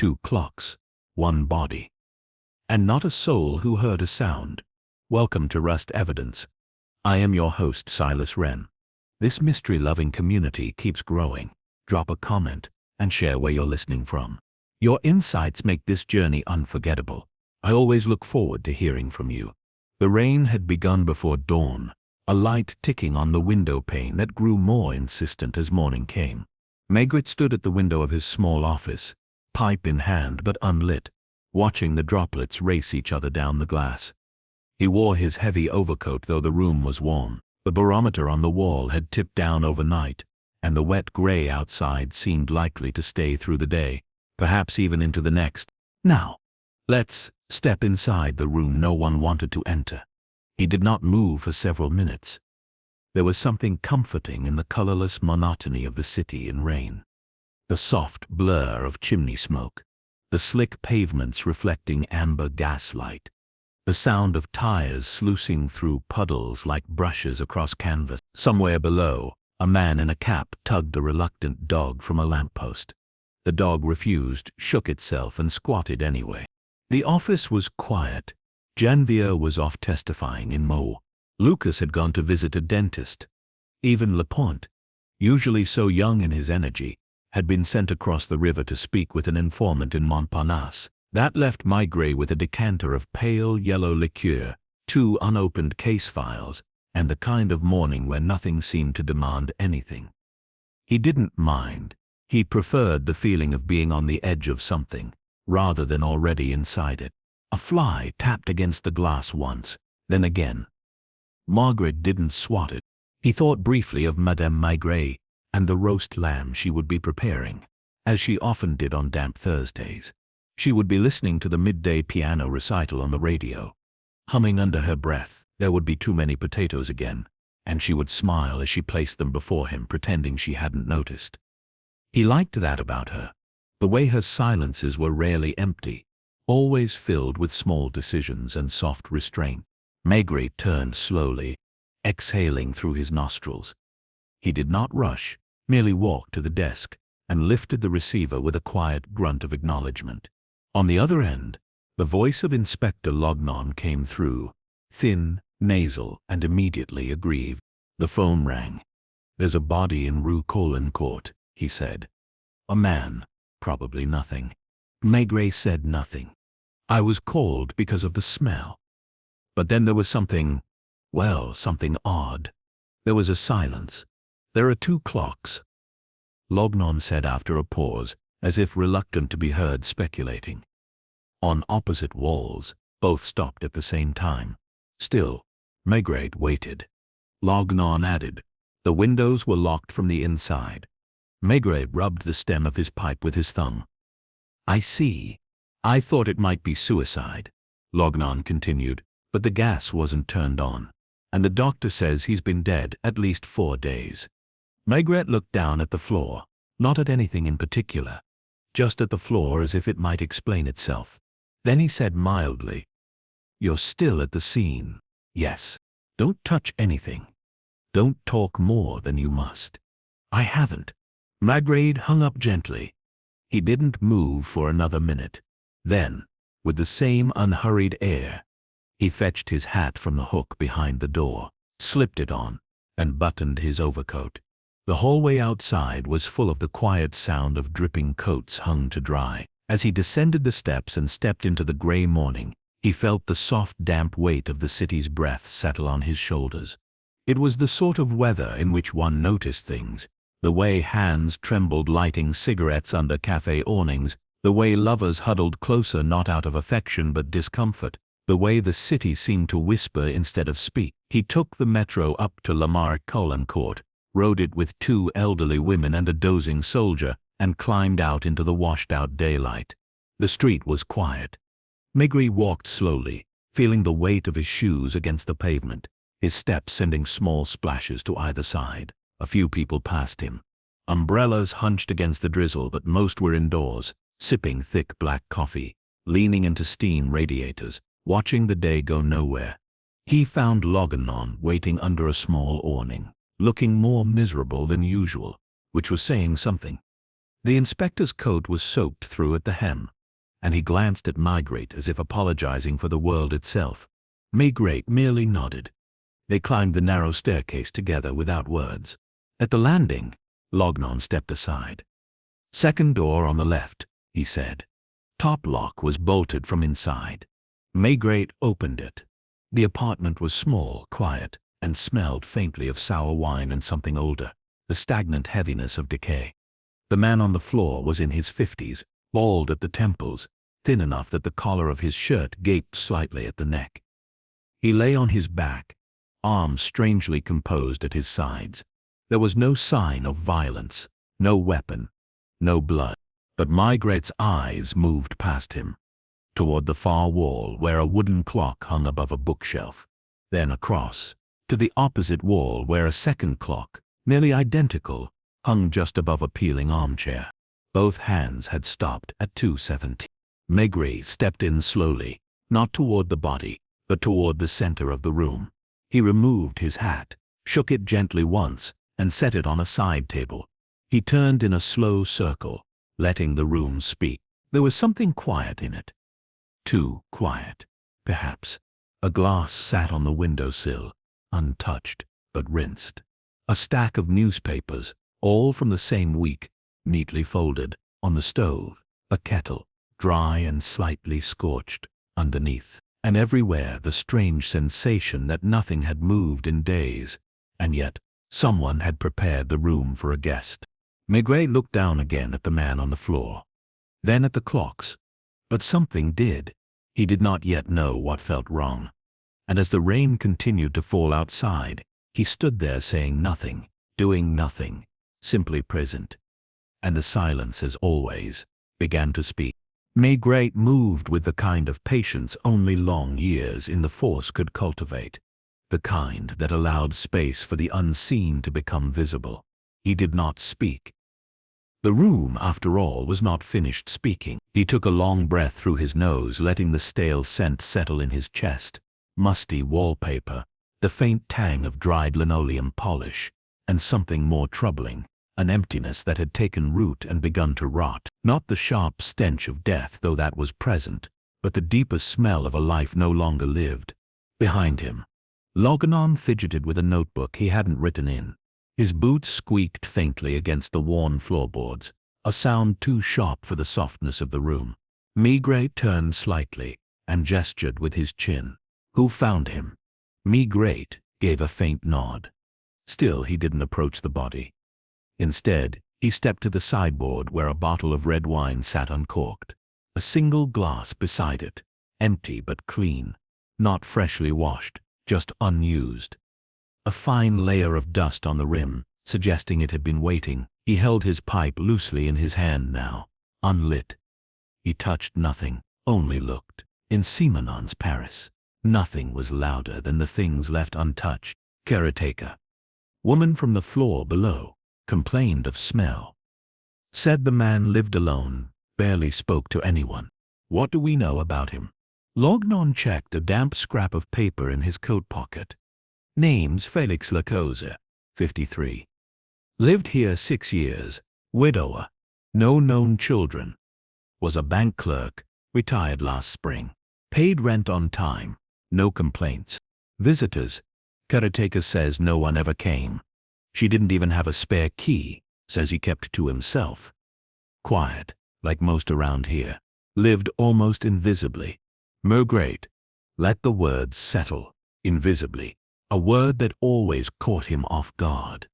2 clocks, 1 body, and not a soul who heard a sound. Welcome to Rust Evidence. I am your host, Silas Wren. This mystery-loving community keeps growing. Drop a comment and share where you're listening from. Your insights make this journey unforgettable. I always look forward to hearing from you. The rain had begun before dawn, a light ticking on the window pane that grew more insistent as morning came. Maigret stood at the window of his small office, pipe in hand but unlit, watching the droplets race each other down the glass. He wore his heavy overcoat though the room was warm. The barometer on the wall had tipped down overnight, and the wet gray outside seemed likely to stay through the day, perhaps even into the next. Now, let's step inside the room no one wanted to enter. He did not move for several minutes. There was something comforting in the colorless monotony of the city in rain. The soft blur of chimney smoke, the slick pavements reflecting amber gaslight, the sound of tires sluicing through puddles like brushes across canvas. Somewhere below, a man in a cap tugged a reluctant dog from a lamppost. The dog refused, shook itself, and squatted anyway. The office was quiet. Janvier was off testifying in Meaux. Lucas had gone to visit a dentist. Even Lapointe, usually so young in his energy, had been sent across the river to speak with an informant in Montparnasse. That left Maigret with a decanter of pale yellow liqueur, 2 unopened case files, and the kind of morning where nothing seemed to demand anything. He didn't mind. He preferred the feeling of being on the edge of something, rather than already inside it. A fly tapped against the glass once, then again. Maigret didn't swat it. He thought briefly of Madame Maigret and the roast lamb she would be preparing, as she often did on damp Thursdays. She would be listening to the midday piano recital on the radio, humming under her breath. There would be too many potatoes again, and she would smile as she placed them before him, pretending she hadn't noticed. He liked that about her, the way her silences were rarely empty, always filled with small decisions and soft restraint. Maigret turned slowly, exhaling through his nostrils. He did not rush, merely walked to the desk and lifted the receiver with a quiet grunt of acknowledgement. On the other end, the voice of Inspector Lognon came through, thin, nasal, and immediately aggrieved. The phone rang. "There's a body in Rue Colincourt," he said. "A man, probably nothing." Maigret said nothing. "I was called because of the smell." But then there was something, well, something odd. There was a silence. "There are 2 clocks," Lognon said after a pause, as if reluctant to be heard speculating. "On opposite walls." Both stopped at the same time. Still, Maigret waited. Lognon added, "The windows were locked from the inside." Maigret rubbed the stem of his pipe with his thumb. "I see. I thought it might be suicide," Lognon continued, "but the gas wasn't turned on, and the doctor says he's been dead at least 4 days." Maigret looked down at the floor, not at anything in particular, just at the floor as if it might explain itself. Then he said mildly, "You're still at the scene." "Yes. Don't touch anything. Don't talk more than you must." "I haven't." Maigret hung up gently. He didn't move for another minute. Then, with the same unhurried air, he fetched his hat from the hook behind the door, slipped it on, and buttoned his overcoat. The hallway outside was full of the quiet sound of dripping coats hung to dry. As he descended the steps and stepped into the gray morning, he felt the soft, damp weight of the city's breath settle on his shoulders. It was the sort of weather in which one noticed things, the way hands trembled lighting cigarettes under cafe awnings, the way lovers huddled closer not out of affection but discomfort, the way the city seemed to whisper instead of speak. He took the metro up to Lamar Colincourt, rode it with 2 elderly women and a dozing soldier, and climbed out into the washed-out daylight. The street was quiet. Maigret walked slowly, feeling the weight of his shoes against the pavement, his steps sending small splashes to either side. A few people passed him. Umbrellas hunched against the drizzle, but most were indoors, sipping thick black coffee, leaning into steam radiators, watching the day go nowhere. He found Lognon waiting under a small awning, looking more miserable than usual, which was saying something. The inspector's coat was soaked through at the hem, and he glanced at Maigret as if apologizing for the world itself. Maigret merely nodded. They climbed the narrow staircase together without words. At the landing, Lognon stepped aside. "Second door on the left," he said. Top lock was bolted from inside. Maigret opened it. The apartment was small, quiet, and smelled faintly of sour wine and something older, the stagnant heaviness of decay. The man on the floor was in his 50s, bald at the temples, thin enough that the collar of his shirt gaped slightly at the neck. He lay on his back, arms strangely composed at his sides. There was no sign of violence, no weapon, no blood. But Maigret's eyes moved past him, toward the far wall where a wooden clock hung above a bookshelf, then across, to the opposite wall where a second clock, nearly identical, hung just above a peeling armchair. Both hands had stopped at 2:17. Maigret stepped in slowly, not toward the body, but toward the center of the room. He removed his hat, shook it gently once, and set it on a side table. He turned in a slow circle, letting the room speak. There was something quiet in it. Too quiet, perhaps. A glass sat on the windowsill, untouched, but rinsed. A stack of newspapers, all from the same week, neatly folded, on the stove. A kettle, dry and slightly scorched, underneath. And everywhere the strange sensation that nothing had moved in days, and yet someone had prepared the room for a guest. Maigret looked down again at the man on the floor, then at the clocks. But something did. He did not yet know what felt wrong. And as the rain continued to fall outside, he stood there saying nothing, doing nothing, simply present. And the silence, as always, began to speak. Maigret moved with the kind of patience only long years in the force could cultivate, the kind that allowed space for the unseen to become visible. He did not speak. The room, after all, was not finished speaking. He took a long breath through his nose, letting the stale scent settle in his chest. Musty wallpaper, the faint tang of dried linoleum polish, and something more troubling, an emptiness that had taken root and begun to rot. Not the sharp stench of death, though that was present, but the deeper smell of a life no longer lived. Behind him, Lognon fidgeted with a notebook he hadn't written in. His boots squeaked faintly against the worn floorboards, a sound too sharp for the softness of the room. Maigret turned slightly and gestured with his chin. "Who found him?" Maigret gave a faint nod. Still, he didn't approach the body. Instead, he stepped to the sideboard where a bottle of red wine sat uncorked. A single glass beside it, empty but clean, not freshly washed, just unused. A fine layer of dust on the rim, suggesting it had been waiting. He held his pipe loosely in his hand now, unlit. He touched nothing, only looked. In Simenon's Paris, nothing was louder than the things left untouched. Caretaker. Woman from the floor below. Complained of smell. Said the man lived alone, barely spoke to anyone. What do we know about him? Lognon checked a damp scrap of paper in his coat pocket. Names Felix Lacauze, 53. Lived here 6 years, widower, no known children. Was a bank clerk, retired last spring. Paid rent on time, no complaints. Visitors, caretaker says no one ever came. She didn't even have a spare key, says he kept to himself. Quiet, like most around here. Lived almost invisibly. Maigret let the words settle, invisibly, a word that always caught him off guard.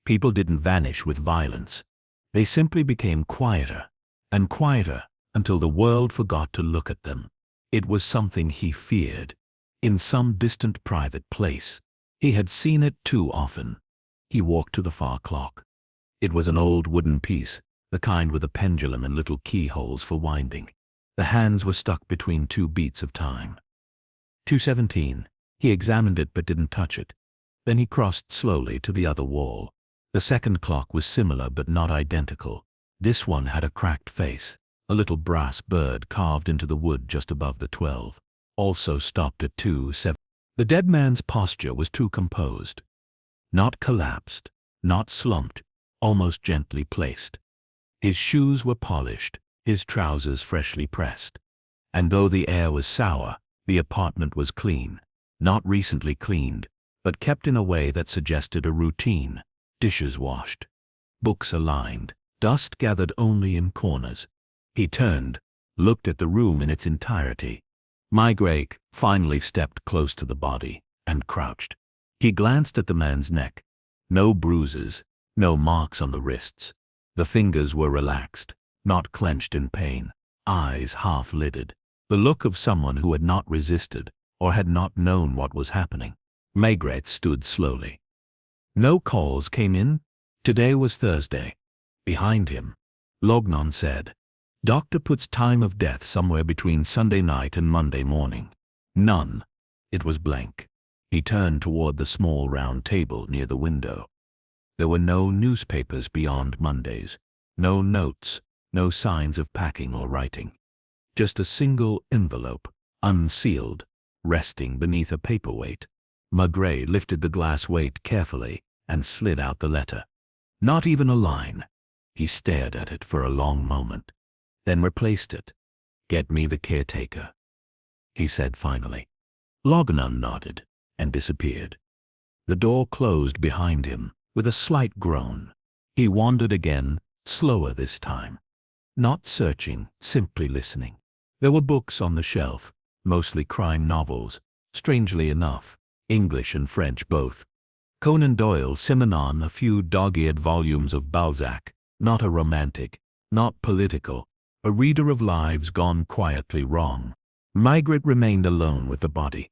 People didn't vanish with violence. They simply became quieter, and quieter, until the world forgot to look at them. It was something he feared. In some distant private place. He had seen it too often. He walked to the far clock. It was an old wooden piece, the kind with a pendulum and little keyholes for winding. The hands were stuck between 2 beats of time. 2:17. He examined it but didn't touch it. Then he crossed slowly to the other wall. The second clock was similar but not identical. This one had a cracked face, a little brass bird carved into the wood just above the 12. Also stopped at 2:7. The dead man's posture was too composed. Not collapsed, not slumped, almost gently placed. His shoes were polished, his trousers freshly pressed. And though the air was sour, the apartment was clean. Not recently cleaned, but kept in a way that suggested a routine. Dishes washed, books aligned, dust gathered only in corners. He turned, looked at the room in its entirety. Migrate finally stepped close to the body and crouched. He glanced at the man's neck. No bruises, no marks on the wrists. The fingers were relaxed, not clenched in pain, eyes half-lidded. The look of someone who had not resisted or had not known what was happening. Maigret stood slowly. No calls came in. Today was Thursday. Behind him, Lognon said, "Doctor puts time of death somewhere between Sunday night and Monday morning." None. It was blank. He turned toward the small round table near the window. There were no newspapers beyond Mondays, no notes, no signs of packing or writing. Just a single envelope, unsealed, resting beneath a paperweight. Maigret lifted the glass weight carefully and slid out the letter. Not even a line. He stared at it for a long moment, then replaced it. "Get me the caretaker," he said finally. Lognon nodded and disappeared. The door closed behind him with a slight groan. He wandered again, slower this time. Not searching, simply listening. There were books on the shelf, mostly crime novels, strangely enough, English and French both. Conan Doyle, Simenon, a few dog-eared volumes of Balzac, not a romantic, not political, a reader of lives gone quietly wrong. Maigret remained alone with the body.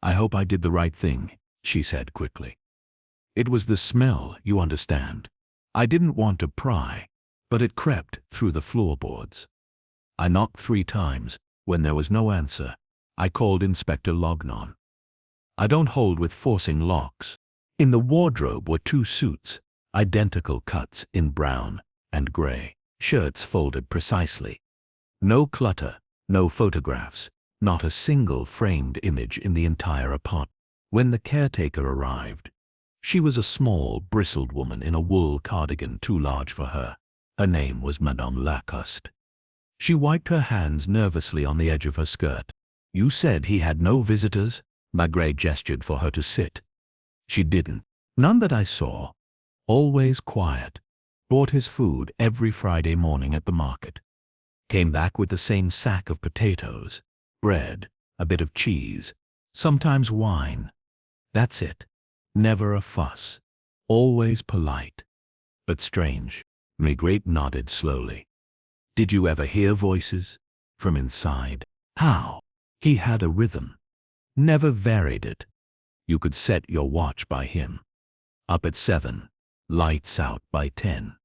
"I hope I did the right thing," she said quickly. "It was the smell, you understand. I didn't want to pry, but it crept through the floorboards. I knocked 3 times. When there was no answer, I called Inspector Lognon. I don't hold with forcing locks." In the wardrobe were 2 suits, identical cuts in brown and gray, shirts folded precisely. No clutter, no photographs, not a single framed image in the entire apartment. When the caretaker arrived, she was a small, bristled woman in a wool cardigan too large for her. Her name was Madame Lacoste. She wiped her hands nervously on the edge of her skirt. "You said he had no visitors?" Maigret gestured for her to sit. She didn't. "None that I saw. Always quiet. Bought his food every Friday morning at the market. Came back with the same sack of potatoes, bread, a bit of cheese, sometimes wine. That's it. Never a fuss. Always polite. But strange." Maigret nodded slowly. "Did you ever hear voices? From inside?" "How?" "He had a rhythm. Never varied it. You could set your watch by him. Up at 7, lights out by 10.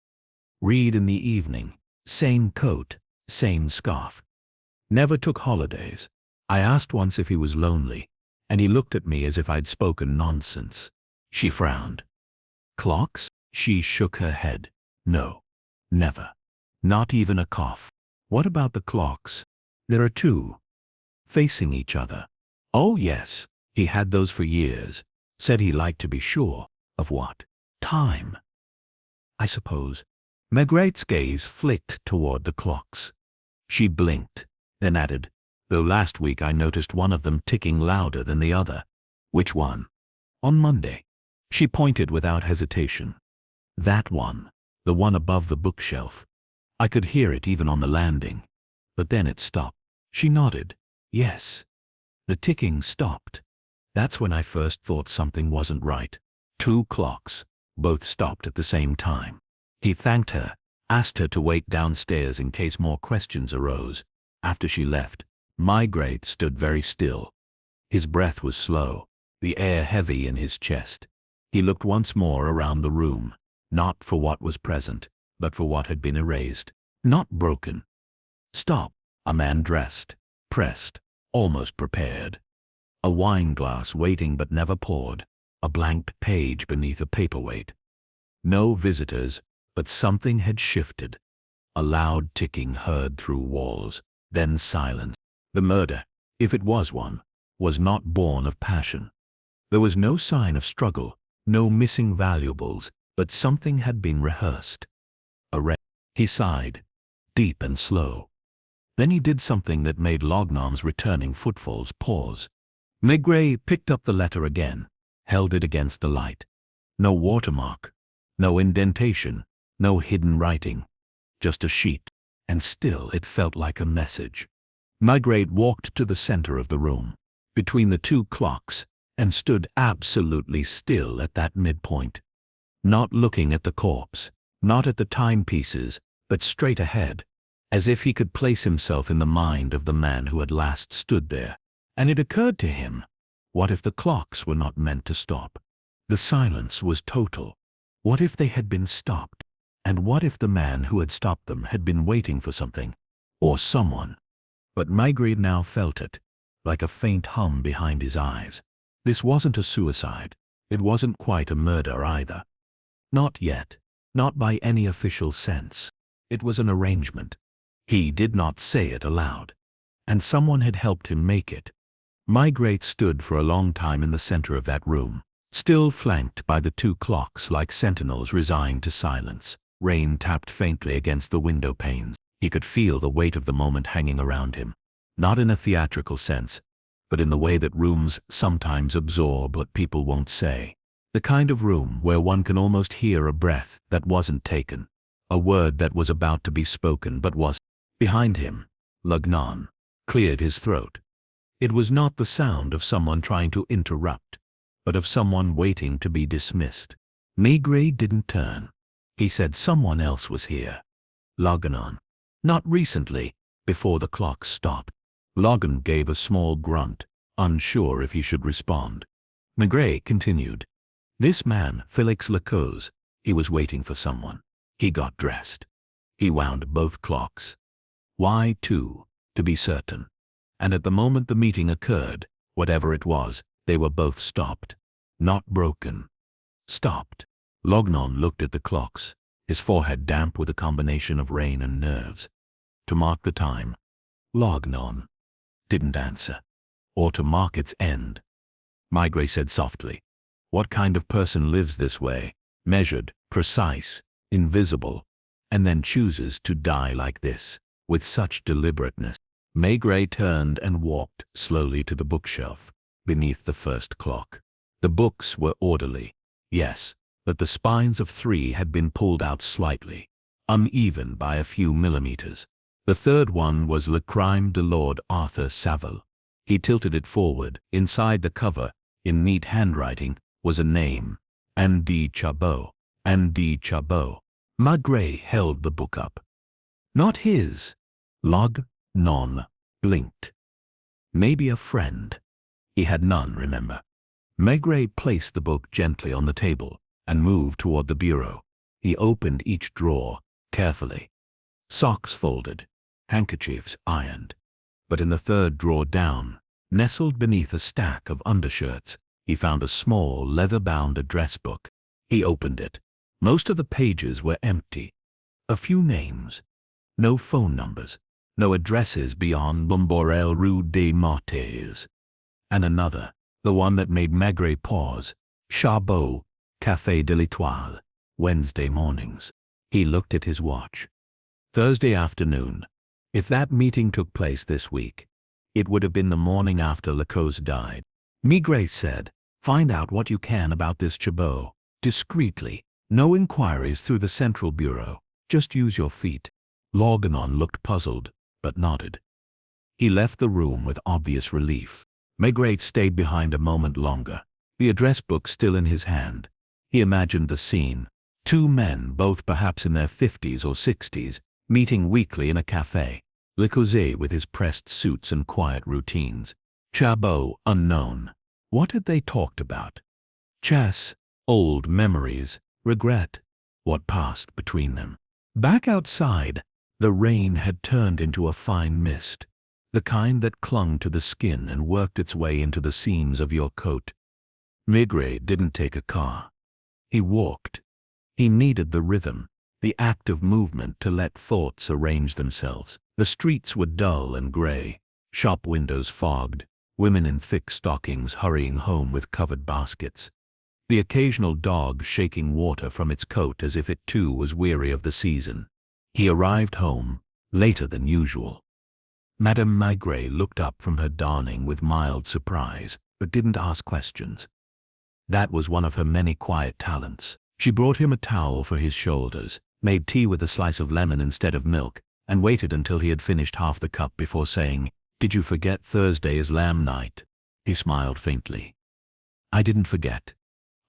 Read in the evening, same coat, same scarf. Never took holidays. I asked once if he was lonely, and he looked at me as if I'd spoken nonsense." She frowned. "Clocks?" She shook her head. "No, never. Not even a cough." "What about the clocks?" "There are 2. Facing each other." "Oh yes, he had those for years. Said he liked to be sure." "Of what?" "Time, I suppose." Maigret's gaze flicked toward the clocks. She blinked, then added, "Though last week I noticed one of them ticking louder than the other." "Which one?" "On Monday." She pointed without hesitation. "That one, the one above the bookshelf. I could hear it even on the landing. But then it stopped." She nodded. "Yes. The ticking stopped. That's when I first thought something wasn't right." 2 clocks, both stopped at the same time. He thanked her, asked her to wait downstairs in case more questions arose. After she left, Maigret stood very still. His breath was slow, the air heavy in his chest. He looked once more around the room, not for what was present, but for what had been erased, not broken. "Stop." A man dressed, pressed, almost prepared. A wine glass waiting but never poured, a blank page beneath a paperweight. No visitors, but something had shifted. A loud ticking heard through walls, then silence. The murder, if it was one, was not born of passion. There was no sign of struggle, no missing valuables, but something had been rehearsed. He sighed, deep and slow. Then he did something that made Lognon's returning footfalls pause. Maigret picked up the letter again, held it against the light. No watermark, no indentation, no hidden writing, just a sheet, and still it felt like a message. Maigret walked to the center of the room, between the two clocks, and stood absolutely still at that midpoint. Not looking at the corpse, not at the timepieces, but straight ahead, as if he could place himself in the mind of the man who had last stood there. And it occurred to him, what if the clocks were not meant to stop? The silence was total. What if they had been stopped? And what if the man who had stopped them had been waiting for something, or someone? But Maigret now felt it, like a faint hum behind his eyes. This wasn't a suicide. It wasn't quite a murder either. Not yet, not by any official sense. It was an arrangement. He did not say it aloud, and someone had helped him make it. Maigret stood for a long time in the center of that room, still flanked by the two clocks like sentinels resigned to silence. Rain tapped faintly against the window panes. He could feel the weight of the moment hanging around him, not in a theatrical sense, but in the way that rooms sometimes absorb what people won't say. The kind of room where one can almost hear a breath that wasn't taken, a word that was about to be spoken but wasn't. Behind him, Lognon cleared his throat. It was not the sound of someone trying to interrupt, but of someone waiting to be dismissed. Maigret didn't turn. He said someone else was here. Lognon. Not recently, before the clock stopped. Lognon gave a small grunt, unsure if he should respond. Maigret continued. This man, Felix Lecoz, he was waiting for someone. He got dressed. He wound both clocks. Why, too, to be certain. And at the moment the meeting occurred, whatever it was, they were both stopped. Not broken. Stopped. Lognon looked at the clocks, his forehead damp with a combination of rain and nerves. To mark the time. Lognon didn't answer. Or to mark its end. Maigret said softly, what kind of person lives this way, measured, precise, invisible, and then chooses to die like this, with such deliberateness? Maigret turned and walked slowly to the bookshelf, beneath the first clock. The books were orderly, yes, but the spines of 3 had been pulled out slightly, uneven by a few millimeters. The third one was Le Crime de Lord Arthur Savile. He tilted it forward. Inside the cover, in neat handwriting, was a name, Andy Chabot. Andy Chabot. Maigret held the book up. Not his. Lognon blinked. Maybe a friend. He had none, remember. Maigret placed the book gently on the table and moved toward the bureau. He opened each drawer carefully. Socks folded, handkerchiefs ironed. But in the third drawer down, nestled beneath a stack of undershirts, he found a small leather-bound address book. He opened it. Most of the pages were empty. A few names. No phone numbers. No addresses beyond Bomborel Rue des Martyrs. And another, the one that made Maigret pause. Chabot, Café de l'Étoile, Wednesday mornings. He looked at his watch. Thursday afternoon. If that meeting took place this week, it would have been the morning after Lecoz died. Maigret said, find out what you can about this Chabot, discreetly. No inquiries through the Central Bureau, just use your feet. Lognon looked puzzled, but nodded. He left the room with obvious relief. Maigret stayed behind a moment longer, the address book still in his hand. He imagined the scene. 2 men, both perhaps in their 50s or 60s, meeting weekly in a café. Lecoz with his pressed suits and quiet routines. Chabot unknown. What had they talked about? Chess, old memories, regret. What passed between them? Back outside, the rain had turned into a fine mist, the kind that clung to the skin and worked its way into the seams of your coat. Maigret didn't take a car. He walked. He needed the rhythm, the act of movement to let thoughts arrange themselves. The streets were dull and gray, shop windows fogged, women in thick stockings hurrying home with covered baskets. The occasional dog shaking water from its coat as if it too was weary of the season. He arrived home later than usual. Madame Maigret looked up from her darning with mild surprise, but didn't ask questions. That was one of her many quiet talents. She brought him a towel for his shoulders, made tea with a slice of lemon instead of milk, and waited until he had finished half the cup before saying, "Did you forget Thursday is lamb night?" He smiled faintly. "I didn't forget.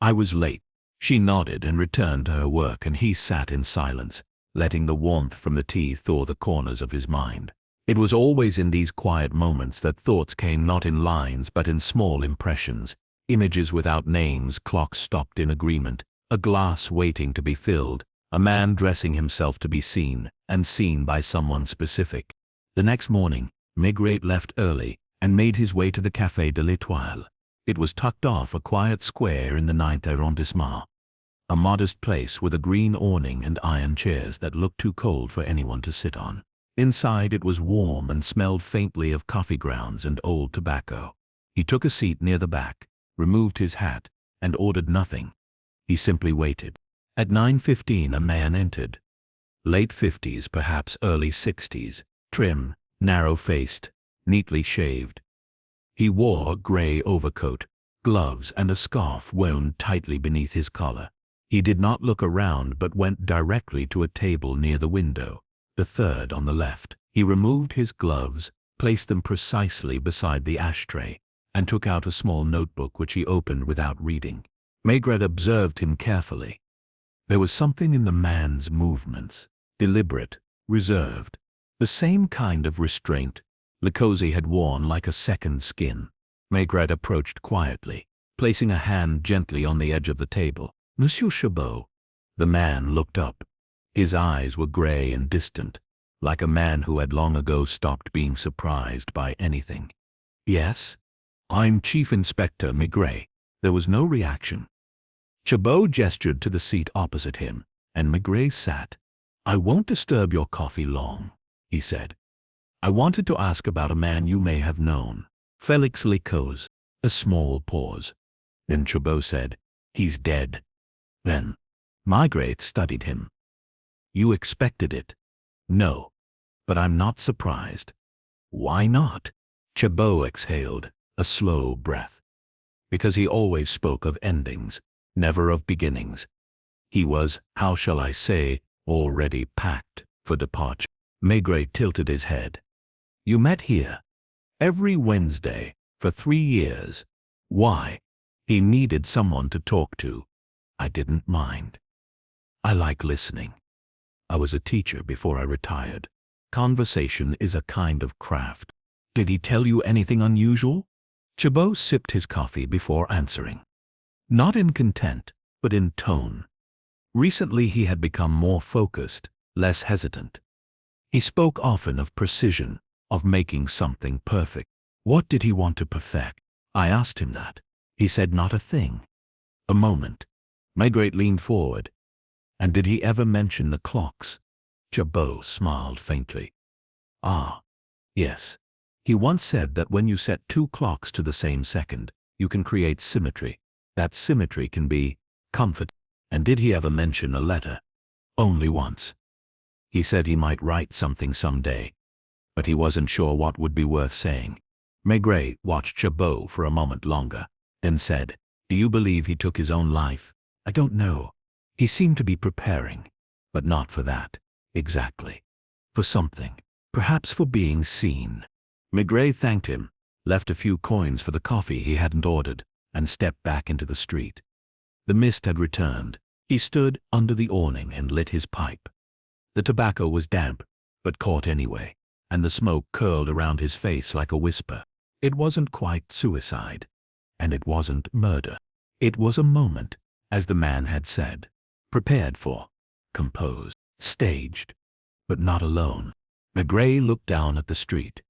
I was late." She nodded and returned to her work, and he sat in silence, letting the warmth from the tea thaw the corners of his mind. It was always in these quiet moments that thoughts came, not in lines but in small impressions, images without names, clocks stopped in agreement, a glass waiting to be filled, a man dressing himself to be seen, and seen by someone specific. The next morning, Maigret left early and made his way to the Café de l'Étoile. It was tucked off a quiet square in the 9th arrondissement, a modest place with a green awning and iron chairs that looked too cold for anyone to sit on. Inside it was warm and smelled faintly of coffee grounds and old tobacco. He took a seat near the back, removed his hat, and ordered nothing. He simply waited. At 9:15 a man entered. Late 50s, perhaps early 60s, trim, narrow-faced, neatly shaved. He wore a gray overcoat, gloves, and a scarf wound tightly beneath his collar. He did not look around but went directly to a table near the window, the third on the left. He removed his gloves, placed them precisely beside the ashtray, and took out a small notebook which he opened without reading. Maigret observed him carefully. There was something in the man's movements, deliberate, reserved, the same kind of restraint Lecozy had worn like a second skin. Maigret approached quietly, placing a hand gently on the edge of the table. "Monsieur Chabot." The man looked up. His eyes were gray and distant, like a man who had long ago stopped being surprised by anything. "Yes? I'm Chief Inspector Maigret." There was no reaction. Chabot gestured to the seat opposite him, and Maigret sat. "I won't disturb your coffee long," he said. "I wanted to ask about a man you may have known, Felix Lecoz." A small pause. Then Chabot said, "He's dead." Then Maigret studied him. "You expected it?" "No, but I'm not surprised." "Why not?" Chabot exhaled, a slow breath. "Because he always spoke of endings, never of beginnings. He was, how shall I say, already packed for departure." Maigret tilted his head. "You met here every Wednesday for 3 years. Why?" "He needed someone to talk to. I didn't mind. I like listening. I was a teacher before I retired. Conversation is a kind of craft." "Did he tell you anything unusual?" Chabot sipped his coffee before answering. Not in content, but in tone. Recently he had become more focused, less hesitant. He spoke often of precision, of making something perfect. What did he want to perfect? I asked him that. He said not a thing. A moment. Maigret leaned forward. "And did he ever mention the clocks?" Chabot smiled faintly. "Ah, yes. He once said that when you set 2 clocks to the same second, you can create symmetry. That symmetry can be comfort." "And did he ever mention a letter?" "Only once. He said he might write something someday, but he wasn't sure what would be worth saying." Maigret watched Chabot for a moment longer, then said, "Do you believe he took his own life?" "I don't know. He seemed to be preparing, but not for that, exactly. For something, perhaps for being seen." Maigret thanked him, left a few coins for the coffee he hadn't ordered, and stepped back into the street. The mist had returned. He stood under the awning and lit his pipe. The tobacco was damp, but caught anyway, and the smoke curled around his face like a whisper. It wasn't quite suicide, and it wasn't murder. It was a moment, as the man had said, prepared for, composed, staged, but not alone. Maigret looked down at the street.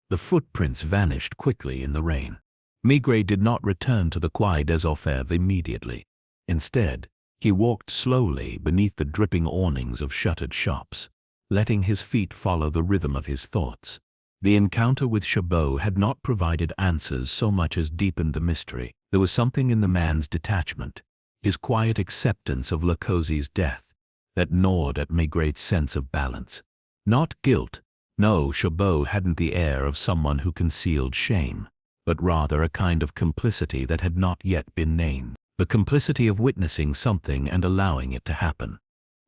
The footprints vanished quickly in the rain. Maigret did not return to the Quai des Orfèvres immediately. Instead, he walked slowly beneath the dripping awnings of shuttered shops, letting his feet follow the rhythm of his thoughts. The encounter with Chabot had not provided answers so much as deepened the mystery. There was something in the man's detachment, his quiet acceptance of Lecozy's death, that gnawed at Maigret's sense of balance. Not guilt. No, Chabot hadn't the air of someone who concealed shame, but rather a kind of complicity that had not yet been named. The complicity of witnessing something and allowing it to happen.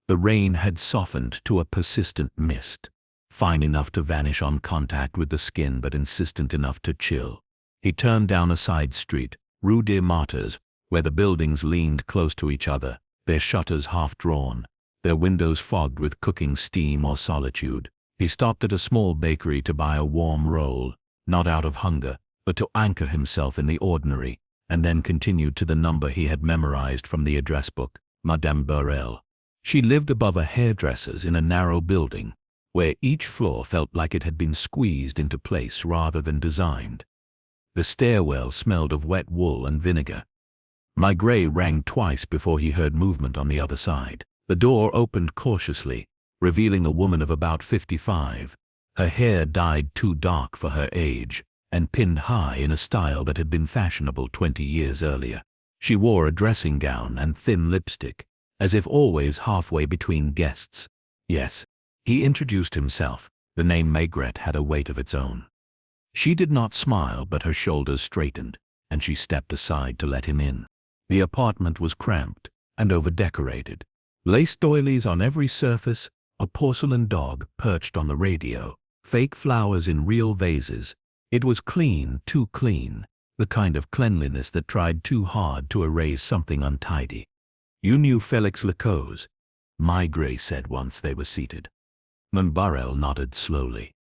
The rain had softened to a persistent mist, fine enough to vanish on contact with the skin but insistent enough to chill. He turned down a side street, Rue des Martyrs, where the buildings leaned close to each other, their shutters half drawn, their windows fogged with cooking steam or solitude. He stopped at a small bakery to buy a warm roll, not out of hunger, but to anchor himself in the ordinary, and then continued to the number he had memorized from the address book, Madame Burrell. She lived above a hairdresser's in a narrow building, where each floor felt like it had been squeezed into place rather than designed. The stairwell smelled of wet wool and vinegar. Maigret rang twice before he heard movement on the other side. The door opened cautiously, revealing a woman of about 55, her hair dyed too dark for her age, and pinned high in a style that had been fashionable 20 years earlier. She wore a dressing gown and thin lipstick, as if always halfway between guests. Yes, he introduced himself. The name Maigret had a weight of its own. She did not smile, but her shoulders straightened, and she stepped aside to let him in. The apartment was cramped and over-decorated. Lace doilies on every surface, a porcelain dog perched on the radio, fake flowers in real vases. It was clean, too clean, the kind of cleanliness that tried too hard to erase something untidy. "You knew Felix Lecause," Maigret said once they were seated. Burrell nodded slowly.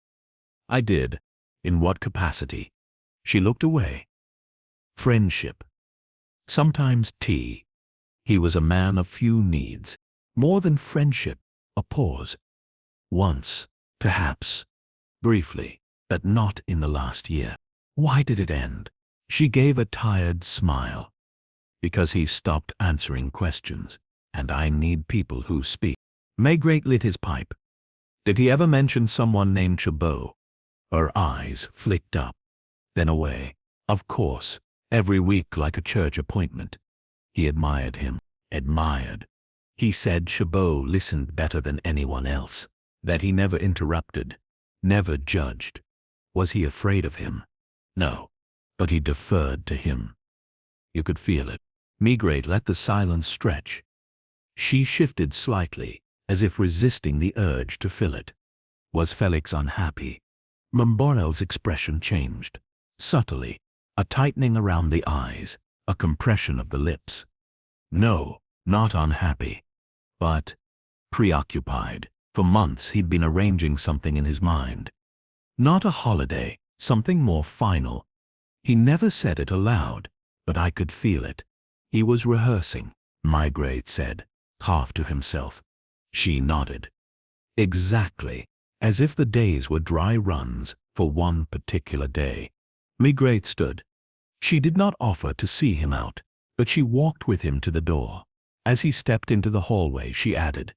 "I did. In what capacity?" She looked away. "Friendship. Sometimes tea. He was a man of few needs. More than friendship." A pause. "Once, perhaps. Briefly, but not in the last year." "Why did it end?" She gave a tired smile. "Because he stopped answering questions, and I need people who speak." Maigret lit his pipe. "Did he ever mention someone named Chabot?" Her eyes flicked up, then away. "Of course, every week like a church appointment." He admired him. Admired. He said Chabot listened better than anyone else, that he never interrupted, never judged. Was he afraid of him? No, but he deferred to him. You could feel it. Maigret let the silence stretch. She shifted slightly, as if resisting the urge to fill it. Was Felix unhappy? Burrell's expression changed. Subtly, a tightening around the eyes, a compression of the lips. No, not unhappy, but preoccupied. For months he'd been arranging something in his mind. Not a holiday, something more final. He never said it aloud, but I could feel it. He was rehearsing, Maigret said, half to himself. She nodded. Exactly, as if the days were dry runs for one particular day. Maigret stood. She did not offer to see him out, but she walked with him to the door. As he stepped into the hallway, she added,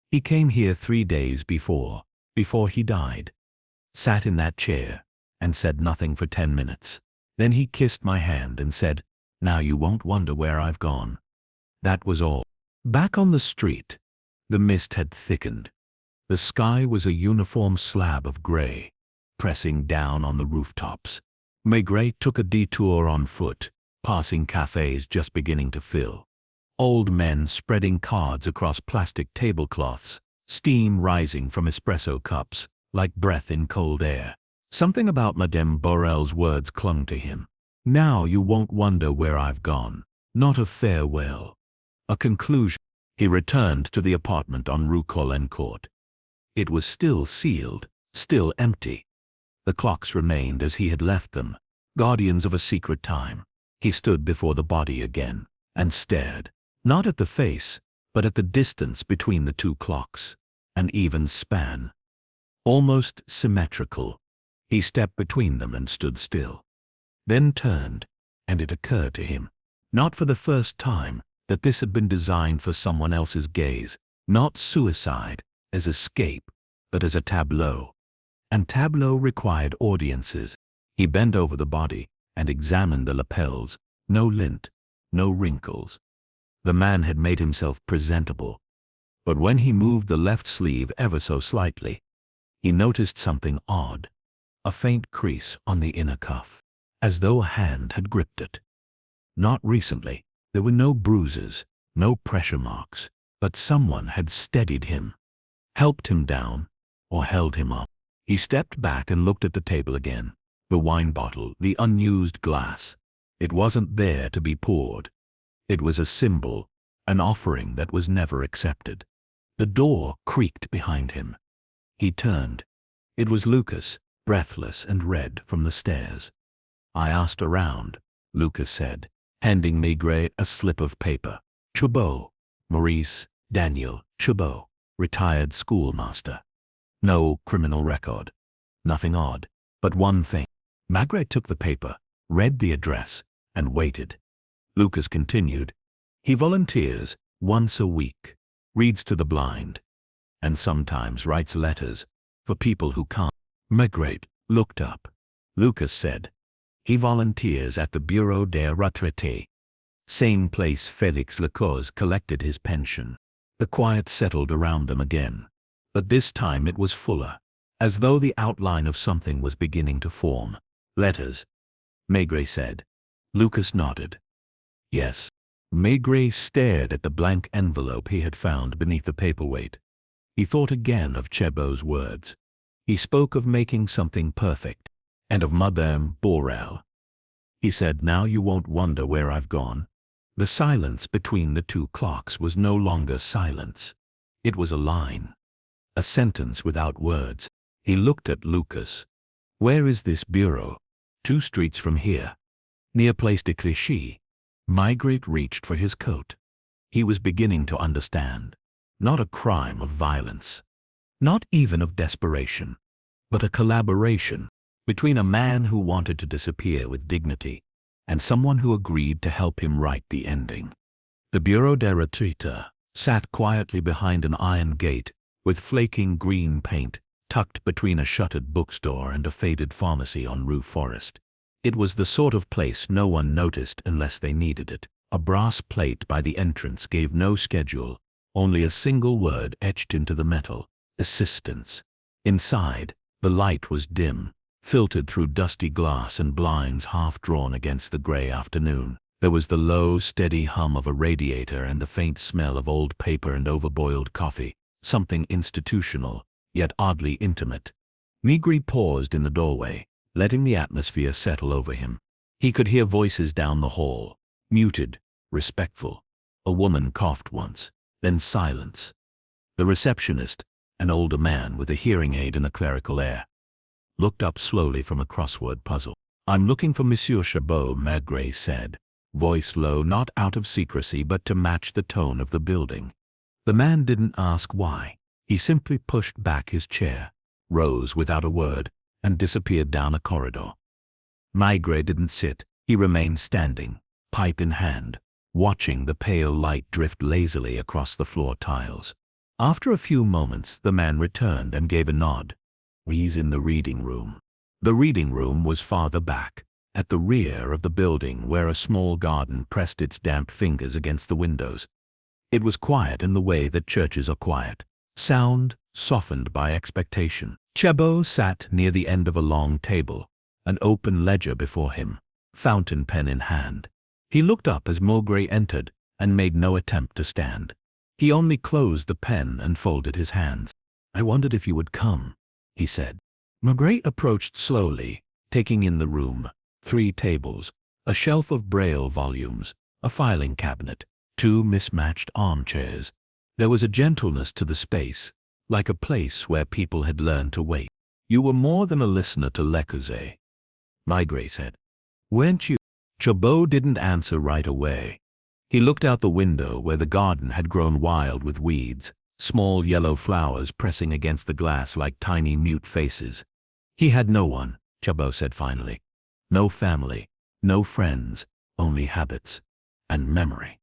"He came here 3 days before he died. Sat in that chair and said nothing for 10 minutes. Then he kissed my hand and said, 'Now you won't wonder where I've gone.' That was all." Back on the street, the mist had thickened. The sky was a uniform slab of gray, pressing down on the rooftops. Maigret took a detour on foot, passing cafes just beginning to fill. Old men spreading cards across plastic tablecloths, steam rising from espresso cups, like breath in cold air. Something about Madame Burrell's words clung to him. "Now you won't wonder where I've gone." Not a farewell. A conclusion. He returned to the apartment on Rue Colincourt. It was still sealed, still empty. The clocks remained as he had left them, guardians of a secret time. He stood before the body again, and stared, not at the face, but at the distance between the two clocks. An even span. Almost symmetrical. He stepped between them and stood still. Then turned, and it occurred to him, not for the first time, that this had been designed for someone else's gaze. Not suicide, as escape, but as a tableau. And tableau required audiences. He bent over the body and examined the lapels. No lint, no wrinkles. The man had made himself presentable. But when he moved the left sleeve ever so slightly, he noticed something odd. A faint crease on the inner cuff, as though a hand had gripped it. Not recently. There were no bruises, no pressure marks, but someone had steadied him, helped him down, or held him up. He stepped back and looked at the table again. The wine bottle, the unused glass. It wasn't there to be poured. It was a symbol, an offering that was never accepted. The door creaked behind him. He turned. It was Lucas, breathless and red from the stairs. "I asked around," Lucas said, handing Maigret a slip of paper. Chabot, Maurice Daniel Chabot, retired schoolmaster. No criminal record. Nothing odd, but one thing. Maigret took the paper, read the address, and waited. Lucas continued. "He volunteers once a week, reads to the blind, and sometimes writes letters for people who can't." Maigret looked up. Lucas said, "He volunteers at the Bureau des Retraités, same place Félix Lecoz collected his pension." The quiet settled around them again, but this time it was fuller, as though the outline of something was beginning to form. "Letters," Maigret said. Lucas nodded. "Yes." Maigret stared at the blank envelope he had found beneath the paperweight. He thought again of Chabot's words. He spoke of making something perfect, and of Madame Borel. He said, "Now you won't wonder where I've gone." The silence between the two clocks was no longer silence. It was a line. A sentence without words. He looked at Lucas. "Where is this bureau?" "2 streets from here, near Place de Clichy." Maigret reached for his coat. He was beginning to understand. Not a crime of violence, not even of desperation, but a collaboration between a man who wanted to disappear with dignity and someone who agreed to help him write the ending. The Bureau des Retraités sat quietly behind an iron gate with flaking green paint tucked between a shuttered bookstore and a faded pharmacy on Rue Forest. It was the sort of place no one noticed unless they needed it. A brass plate by the entrance gave no schedule, only a single word etched into the metal: assistance. Inside, the light was dim, filtered through dusty glass and blinds half drawn against the gray afternoon. There was the low, steady hum of a radiator and the faint smell of old paper and overboiled coffee, something institutional, yet oddly intimate. Maigret paused in the doorway, letting the atmosphere settle over him. He could hear voices down the hall, muted, respectful. A woman coughed once, then silence. The receptionist, an older man with a hearing aid and a clerical air, looked up slowly from a crossword puzzle. "I'm looking for Monsieur Chabot," Maigret said, voice low, not out of secrecy but to match the tone of the building. The man didn't ask why. He simply pushed back his chair, rose without a word, and disappeared down a corridor. Maigret didn't sit. He remained standing, pipe in hand, watching the pale light drift lazily across the floor tiles. After a few moments, the man returned and gave a nod. "He's in the reading room." The reading room was farther back, at the rear of the building, where a small garden pressed its damp fingers against the windows. It was quiet in the way that churches are quiet, sound softened by expectation. Chabot sat near the end of a long table, an open ledger before him, fountain pen in hand. He looked up as Maigret entered and made no attempt to stand. He only closed the pen and folded his hands. "I wondered if you would come," he said. Maigret approached slowly, taking in the room: 3 tables, a shelf of Braille volumes, a filing cabinet, 2 mismatched armchairs. There was a gentleness to the space, like a place where people had learned to wait. "You were more than a listener to Le Corbusier," Maigret said. "Weren't you?" Chabot didn't answer right away. He looked out the window where the garden had grown wild with weeds, small yellow flowers pressing against the glass like tiny mute faces. "He had no one," Chabot said finally. "No family, no friends, only habits and memory.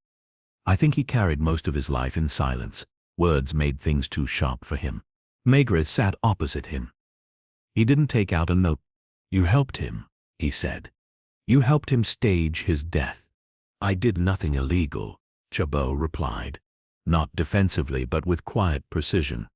I think he carried most of his life in silence. Words made things too sharp for him." Maigret sat opposite him. He didn't take out a note. "You helped him," he said. "You helped him stage his death." "I did nothing illegal," Chabot replied. not defensively but with quiet precision.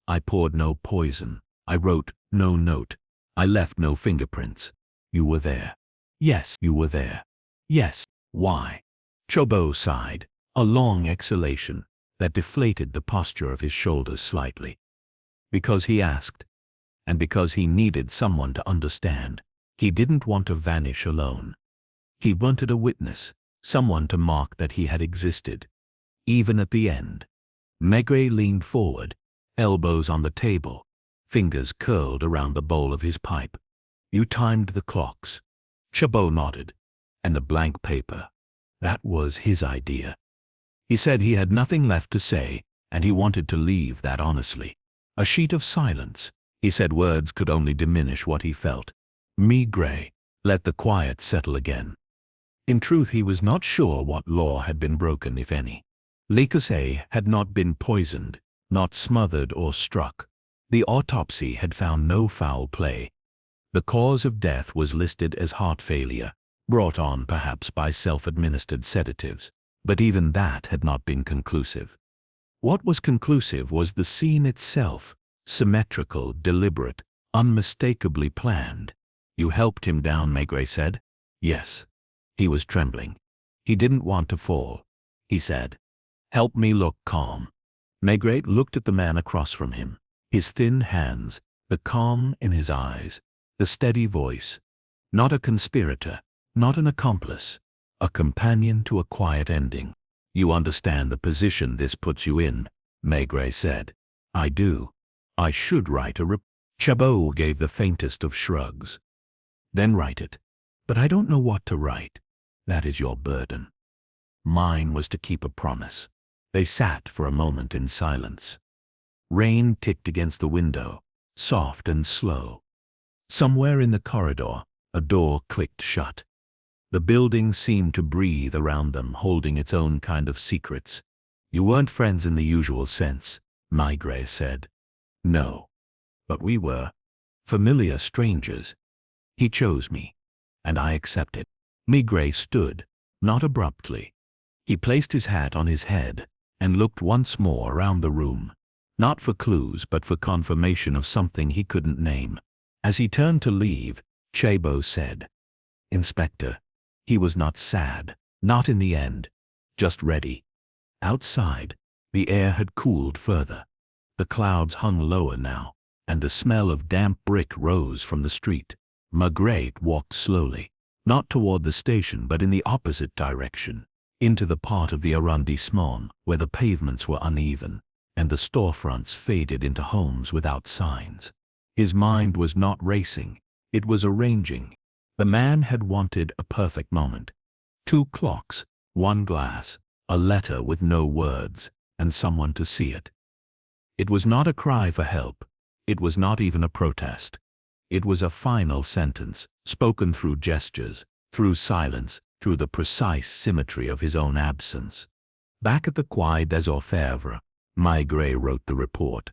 I poured no poison. I wrote no note. I left no fingerprints. You were there. Yes, you were there. Yes. Why? Chobo sighed, a long exhalation that deflated the posture of his shoulders slightly. Because he asked, and because he needed someone to understand. He didn't want to vanish alone. He wanted a witness, someone to mark that he had existed, even at the end. Maigret leaned forward, elbows on the table, fingers curled around the bowl of his pipe. You timed the clocks. Chabot nodded. And the blank paper. That was his idea. He said he had nothing left to say, and he wanted to leave that honestly. A sheet of silence. He said words could only diminish what he felt. Maigret let the quiet settle again. In truth, he was not sure what law had been broken, if any. Le Creuset had not been poisoned, not smothered or struck. The autopsy had found no foul play. The cause of death was listed as heart failure, brought on perhaps by self-administered sedatives, but even that had not been conclusive. What was conclusive was the scene itself, symmetrical, deliberate, unmistakably planned. You helped him down, Maigret said. Yes. He was trembling. He didn't want to fall. He said, help me look calm. Maigret looked at the man across from him, his thin hands, the calm in his eyes, the steady voice. Not a conspirator, not an accomplice, a companion to a quiet ending. You understand the position this puts you in, Maigret said. I do. I should write a report. Chabot gave the faintest of shrugs. Then write it. But I don't know what to write. That is your burden. Mine was to keep a promise. They sat for a moment in silence. Rain ticked against the window, soft and slow. Somewhere in the corridor, a door clicked shut. The building seemed to breathe around them, holding its own kind of secrets. You weren't friends in the usual sense, Maigret said. No. But we were familiar strangers. He chose me, and I accepted. Maigret stood, not abruptly. He placed his hat on his head and looked once more around the room, not for clues but for confirmation of something he couldn't name. As he turned to leave, Chabot said, Inspector. He was not sad, not in the end, just ready. Outside, the air had cooled further. The clouds hung lower now, and the smell of damp brick rose from the street. Maigret walked slowly, not toward the station but in the opposite direction, into the part of the arrondissement where the pavements were uneven, and the storefronts faded into homes without signs. His mind was not racing, it was arranging. The man had wanted a perfect moment. 2 clocks, 1 glass, a letter with no words, and someone to see it. It was not a cry for help. It was not even a protest. It was a final sentence, spoken through gestures, through silence, through the precise symmetry of his own absence. Back at the Quai des Orfèvres, Maigret wrote the report.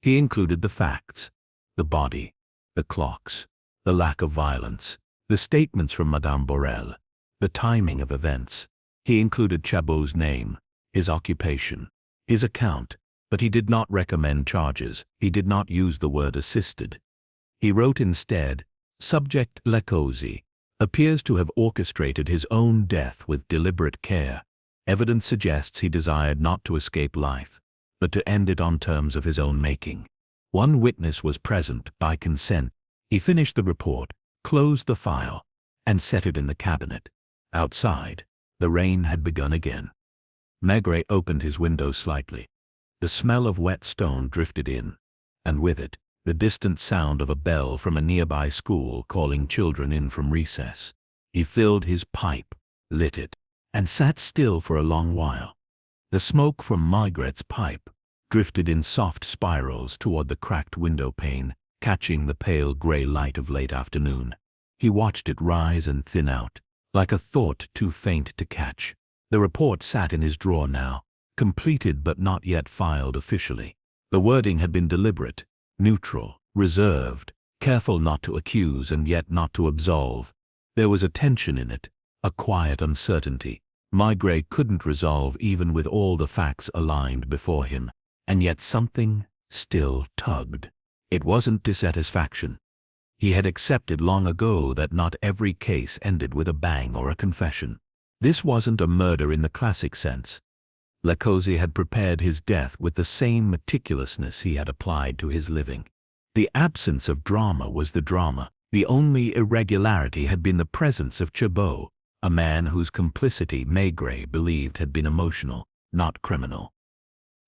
He included the facts, the body, the clocks, the lack of violence, the statements from Madame Borel, the timing of events. He included Chabot's name, his occupation, his account, but he did not recommend charges. He did not use the word assisted. He wrote instead, Subject Le Creuset appears to have orchestrated his own death with deliberate care. Evidence suggests he desired not to escape life, but to end it on terms of his own making. One witness was present by consent. He finished the report, closed the file, and set it in the cabinet. Outside, the rain had begun again. Maigret opened his window slightly. The smell of wet stone drifted in, and with it, the distant sound of a bell from a nearby school calling children in from recess. He filled his pipe, lit it, and sat still for a long while. The smoke from Maigret's pipe drifted in soft spirals toward the cracked window pane, catching the pale gray light of late afternoon. He watched it rise and thin out, like a thought too faint to catch. The report sat in his drawer now, completed but not yet filed officially. The wording had been deliberate, neutral, reserved, careful not to accuse and yet not to absolve. There was a tension in it, a quiet uncertainty, Maigret couldn't resolve even with all the facts aligned before him, and yet something still tugged. It wasn't dissatisfaction. He had accepted long ago that not every case ended with a bang or a confession. This wasn't a murder in the classic sense. Lecozy had prepared his death with the same meticulousness he had applied to his living. The absence of drama was the drama. The only irregularity had been the presence of Chabot, a man whose complicity Maigret believed had been emotional, not criminal.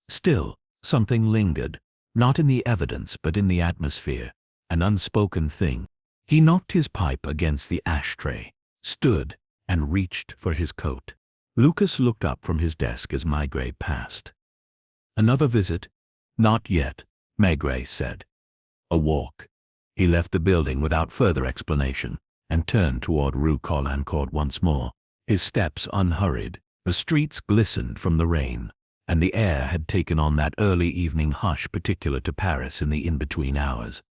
Still, something lingered, not in the evidence but in the atmosphere, an unspoken thing. He knocked his pipe against the ashtray, stood, and reached for his coat. Lucas looked up from his desk as Maigret passed. "Another visit?" "Not yet," Maigret said. "A walk." He left the building without further explanation, and turned toward Rue Caulaincourt once more, his steps unhurried. The streets glistened from the rain, and the air had taken on that early evening hush particular to Paris in the in-between hours.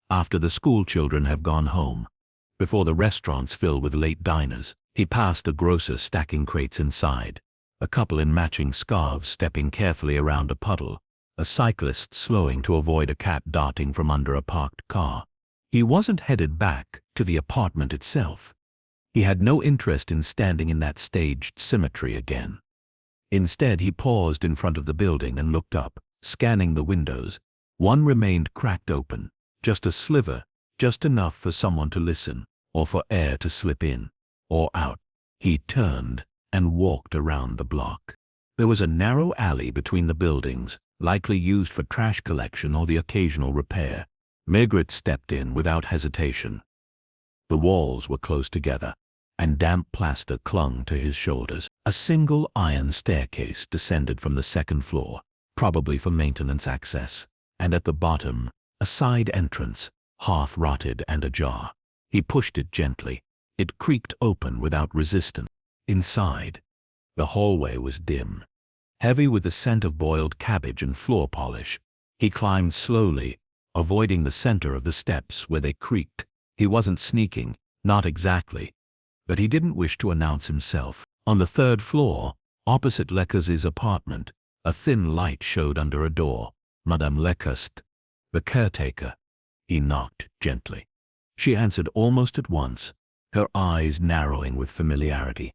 After the school children have gone home, before the restaurants fill with late diners, he passed a grocer stacking crates inside, a couple in matching scarves stepping carefully around a puddle, a cyclist slowing to avoid a cat darting from under a parked car. He wasn't headed back to the apartment itself. He had no interest in standing in that staged symmetry again. Instead, he paused in front of the building and looked up, scanning the windows. One remained cracked open, just a sliver, just enough for someone to listen, or for air to slip in, or out. He turned and walked around the block. There was a narrow alley between the buildings, likely used for trash collection or the occasional repair. Maigret stepped in without hesitation. The walls were close together, and damp plaster clung to his shoulders. A single iron staircase descended from the second floor, probably for maintenance access, and at the bottom, a side entrance, half-rotted and ajar. He pushed it gently. It creaked open without resistance. Inside, the hallway was dim, heavy with the scent of boiled cabbage and floor polish. He climbed slowly, avoiding the center of the steps where they creaked. He wasn't sneaking, not exactly, but he didn't wish to announce himself. On the third floor, opposite Lecozy's apartment, a thin light showed under a door. Madame Lecoste, the caretaker. He knocked gently. She answered almost at once, her eyes narrowing with familiarity.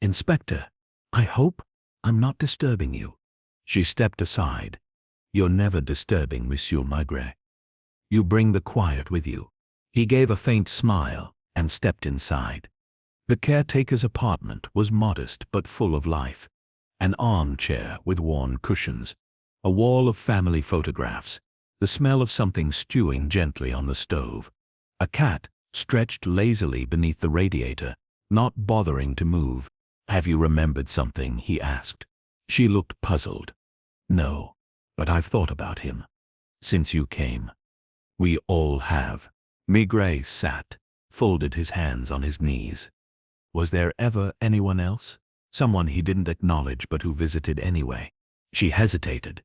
"Inspector, I hope I'm not disturbing you." She stepped aside. "You're never disturbing, Monsieur Maigret. You bring the quiet with you." He gave a faint smile and stepped inside. The caretaker's apartment was modest but full of life. An armchair with worn cushions, a wall of family photographs, the smell of something stewing gently on the stove. A cat stretched lazily beneath the radiator, not bothering to move. "Have you remembered something?" he asked. She looked puzzled. "No, but I've thought about him. Since you came." "We all have." Maigret sat, folded his hands on his knees. Was there ever anyone else? Someone he didn't acknowledge but who visited anyway? She hesitated.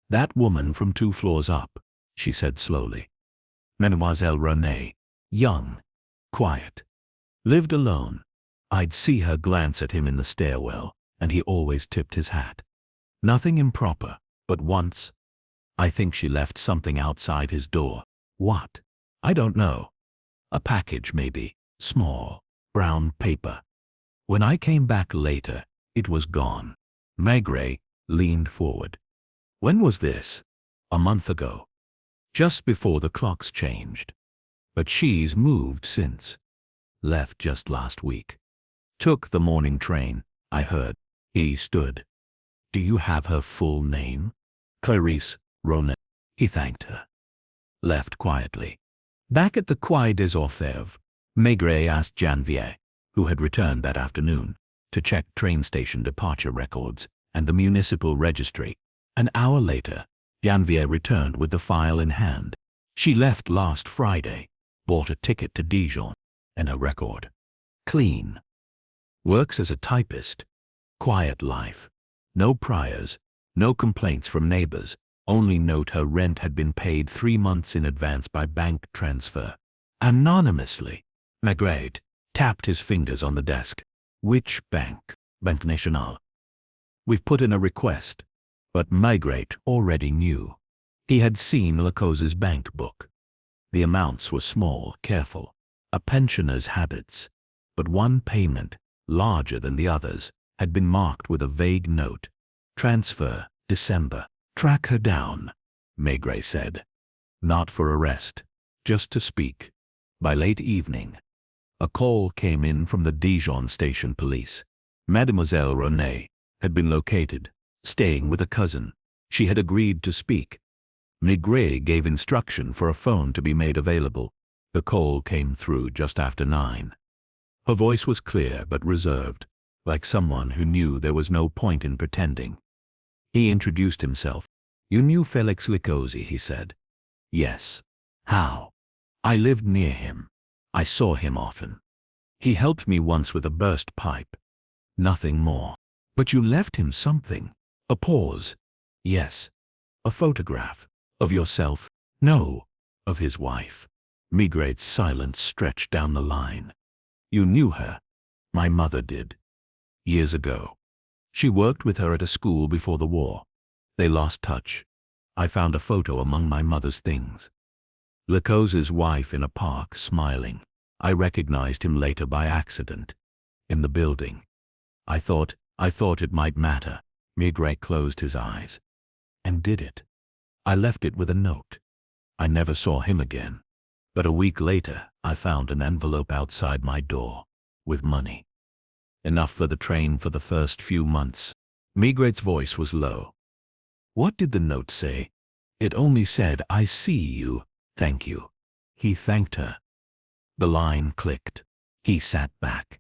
"That woman from 2 floors up," she said slowly. "Mademoiselle Renée. Young, quiet. Lived alone. I'd see her glance at him in the stairwell, and he always tipped his hat. Nothing improper, but once, I think she left something outside his door." "What?" "I don't know. A package maybe, small, brown paper. When I came back later, it was gone." Maigret leaned forward. "When was this?" "A month ago. Just before the clocks changed. But she's moved since. Left just last week. Took the morning train, I heard." He stood. "Do you have her full name?" "Clarice Ronet." He thanked her. Left quietly. Back at the Quai des Orfèvres, Maigret asked Janvier, who had returned that afternoon, to check train station departure records and the municipal registry. An hour later, Janvier returned with the file in hand. "She left last Friday, bought a ticket to Dijon, and a record. Clean. Works as a typist. Quiet life. No priors, no complaints from neighbors. Only note her rent had been paid 3 months in advance by bank transfer. Anonymously." Maigret tapped his fingers on the desk. "Which bank?" Banque Nationale. We've put in a request. But Maigret already knew. He had seen Lacause's bank book. The amounts were small, careful, a pensioner's habits. But one payment, larger than the others, had been marked with a vague note. Transfer, December. Track her down, Maigret said. Not for arrest, just to speak. By late evening, a call came in from the Dijon station police. Mademoiselle Renée had been located, staying with a cousin. She had agreed to speak. Maigret gave instruction for a phone to be made available. The call came through just after 9. Her voice was clear but reserved, like someone who knew there was no point in pretending. He introduced himself. You knew Félix Lacause, he said. Yes. How? I lived near him. I saw him often. He helped me once with a burst pipe. Nothing more. But you left him something. A pause. Yes. A photograph. Of yourself? No. Of his wife. Maigret's silence stretched down the line. You knew her? My mother did. Years ago. She worked with her at a school before the war. They lost touch. I found a photo among my mother's things. Lacause's wife in a park, smiling. I recognized him later by accident. In the building. I thought it might matter. Maigret closed his eyes. And did it. I left it with a note. I never saw him again. But a week later, I found an envelope outside my door, with money. Enough for the train for the first few months. Maigret's voice was low. What did the note say? It only said, I see you, thank you. He thanked her. The line clicked. He sat back.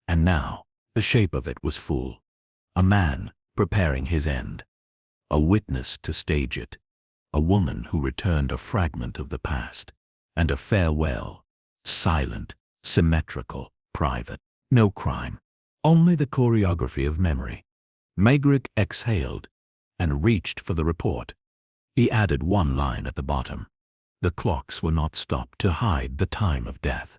And now, the shape of it was full. A man, preparing his end. A witness to stage it. A woman who returned a fragment of the past. And a farewell. Silent, symmetrical, private. No crime. Only the choreography of memory. Maigret exhaled and reached for the report. He added one line at the bottom. The clocks were not stopped to hide the time of death.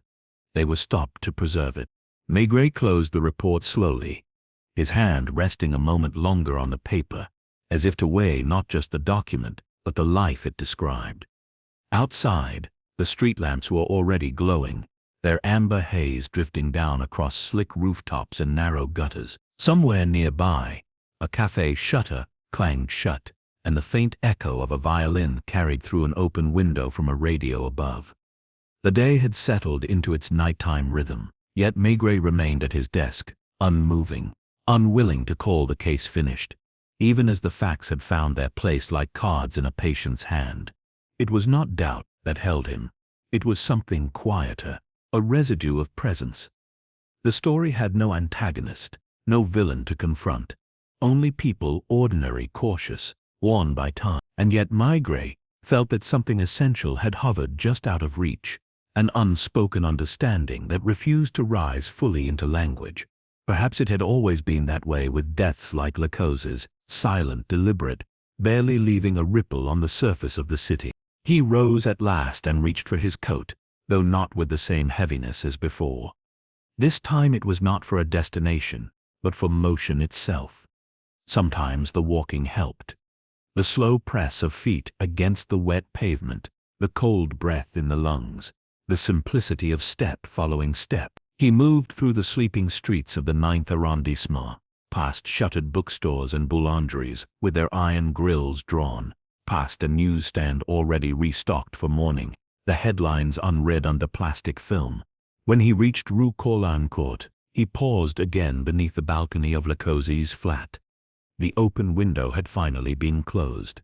They were stopped to preserve it. Maigret closed the report slowly, his hand resting a moment longer on the paper, as if to weigh not just the document, but the life it described. Outside, the street lamps were already glowing, their amber haze drifting down across slick rooftops and narrow gutters. Somewhere nearby, a cafe shutter clanged shut, and the faint echo of a violin carried through an open window from a radio above. The day had settled into its nighttime rhythm, yet Maigret remained at his desk, unmoving, unwilling to call the case finished, even as the facts had found their place like cards in a patient's hand. It was not doubt that held him. It was something quieter, a residue of presence. The story had no antagonist, no villain to confront, only people ordinary, cautious, worn by time. And yet Maigret felt that something essential had hovered just out of reach, an unspoken understanding that refused to rise fully into language. Perhaps it had always been that way with deaths like Lacause's, silent, deliberate, barely leaving a ripple on the surface of the city. He rose at last and reached for his coat, though not with the same heaviness as before. This time it was not for a destination, but for motion itself. Sometimes the walking helped. The slow press of feet against the wet pavement, the cold breath in the lungs, the simplicity of step following step. He moved through the sleeping streets of the 9th arrondissement, past shuttered bookstores and boulangeries with their iron grills drawn, past a newsstand already restocked for morning, the headlines unread under plastic film. When he reached Rue Colincourt, he paused again beneath the balcony of Lacause's flat. The open window had finally been closed.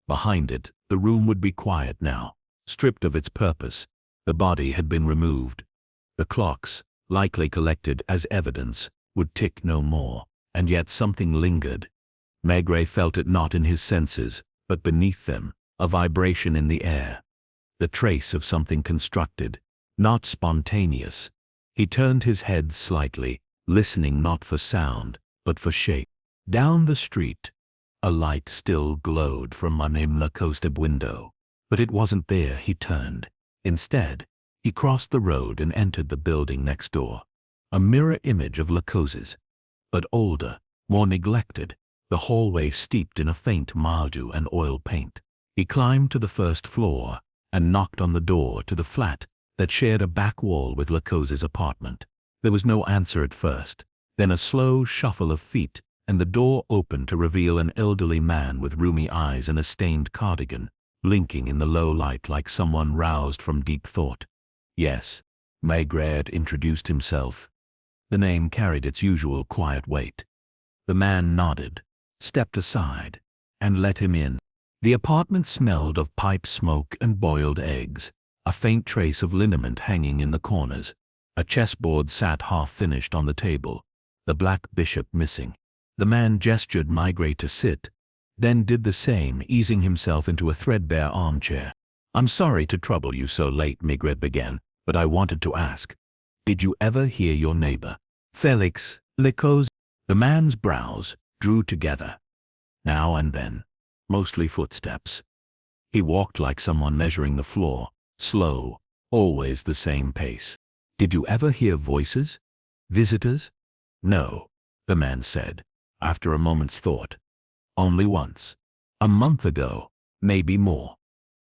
Behind it, the room would be quiet now, stripped of its purpose. The body had been removed. The clocks, likely collected as evidence, would tick no more, and yet something lingered. Maigret felt it not in his senses, but beneath them, a vibration in the air. The trace of something constructed, not spontaneous. He turned his head slightly, listening not for sound, but for shape. Down the street, a light still glowed from Madame Lacauste's window, but it wasn't there. He turned. Instead, he crossed the road and entered the building next door, a mirror image of Lacause's. but older, more neglected, the hallway steeped in a faint mildew and oil paint. He climbed to the first floor and knocked on the door to the flat that shared a back wall with Lacoz's apartment. There was no answer at first, then a slow shuffle of feet, and the door opened to reveal an elderly man with rheumy eyes and a stained cardigan, blinking in the low light like someone roused from deep thought. Yes, Maigret introduced himself. The name carried its usual quiet weight. The man nodded, stepped aside, and let him in. The apartment smelled of pipe smoke and boiled eggs, a faint trace of liniment hanging in the corners. A chessboard sat half-finished on the table, the black bishop missing. The man gestured Maigret to sit, then did the same, easing himself into a threadbare armchair. "I'm sorry to trouble you so late," Maigret began, "but I wanted to ask, did you ever hear your neighbor, Felix Lacoze?" The man's brows drew together. Now and then, mostly footsteps. He walked like someone measuring the floor, slow, always the same pace. "Did you ever hear voices? Visitors?" "No," the man said, after a moment's thought. "Only once. A month ago, maybe more.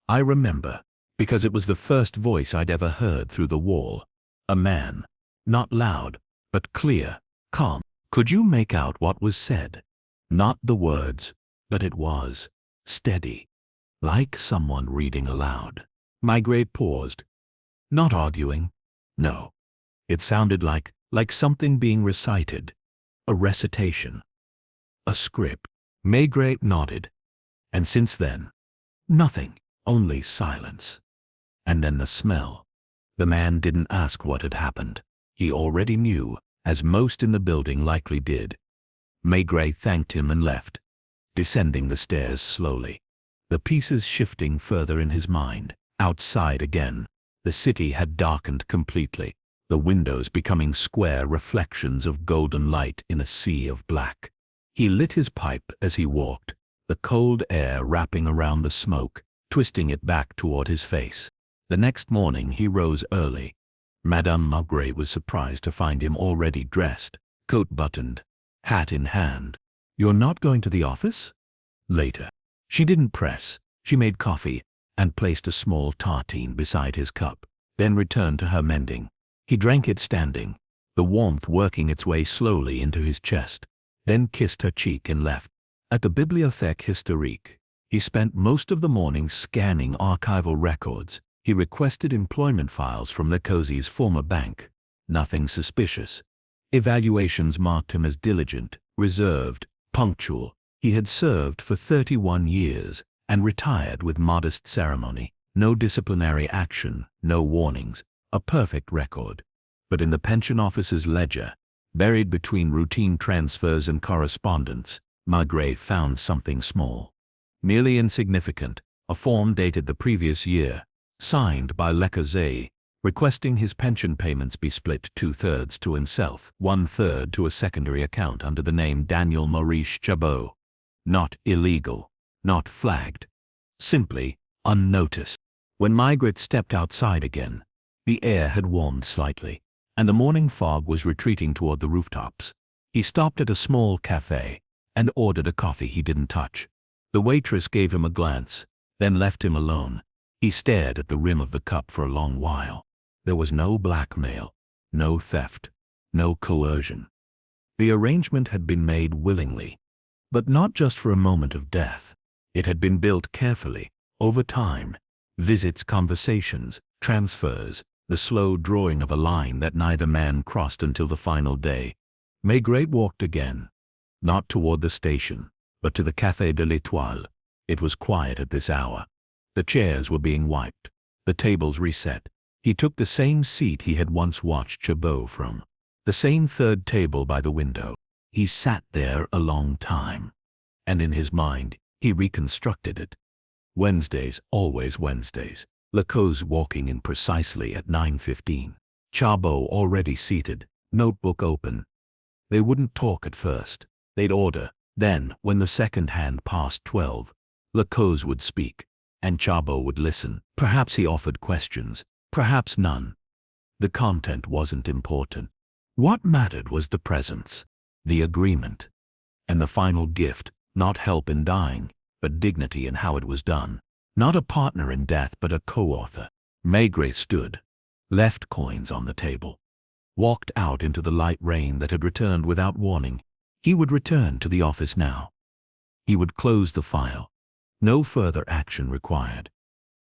I remember, because it was the first voice I'd ever heard through the wall. A man, not loud, but clear, calm. Could you make out what was said? Not the words, but it was steady, like someone reading aloud." Maigret paused. Not arguing. No. It sounded like something being recited. A recitation. A script. Maigret nodded. And since then, nothing, only silence. And then the smell. The man didn't ask what had happened. He already knew, as most in the building likely did. Maigret thanked him and left, descending the stairs slowly, the pieces shifting further in his mind. Outside again, the city had darkened completely, the windows becoming square reflections of golden light in a sea of black. He lit his pipe as he walked, the cold air wrapping around the smoke, twisting it back toward his face. The next morning he rose early. Madame Maigret was surprised to find him already dressed, coat buttoned, hat in hand. "You're not going to the office?" Later. She didn't press. She made coffee and placed a small tartine beside his cup, then returned to her mending. He drank it standing, the warmth working its way slowly into his chest, then kissed her cheek and left. At the Bibliothèque Historique, he spent most of the morning scanning archival records. He requested employment files from Lacoz's former bank. Nothing suspicious. Evaluations marked him as diligent, reserved, punctual. He had served for 31 years and retired with modest ceremony. No disciplinary action, no warnings, a perfect record. But in the pension office's ledger, buried between routine transfers and correspondence, Maigret found something small, merely insignificant, a form dated the previous year, signed by Lacoze, requesting his pension payments be split 2/3 to himself, 1/3 to a secondary account under the name Daniel Maurice Chabot. Not illegal, not flagged, simply unnoticed. When Maigret stepped outside again, the air had warmed slightly, and the morning fog was retreating toward the rooftops. He stopped at a small cafe and ordered a coffee he didn't touch. The waitress gave him a glance, then left him alone. He stared at the rim of the cup for a long while. There was no blackmail, no theft, no coercion. The arrangement had been made willingly, but not just for a moment of death. It had been built carefully, over time. Visits, conversations, transfers, the slow drawing of a line that neither man crossed until the final day. Maigret walked again, not toward the station, but to the Café de l'Étoile. It was quiet at this hour. The chairs were being wiped, the tables reset. He took the same seat he had once watched Chabot from, the same third table by the window. He sat there a long time, and in his mind, he reconstructed it. Wednesdays, always Wednesdays. Lacoze walking in precisely at 9:15. Chabot already seated, notebook open. They wouldn't talk at first. They'd order. Then, when the second hand passed 12, Lacoze would speak, and Chabot would listen. Perhaps he offered questions, perhaps none. The content wasn't important. What mattered was the presence. the agreement. And the final gift, not help in dying, but dignity in how it was done. Not a partner in death, but a co-author. Maigret stood, left coins on the table, walked out into the light rain that had returned without warning. He would return to the office now. He would close the file. No further action required.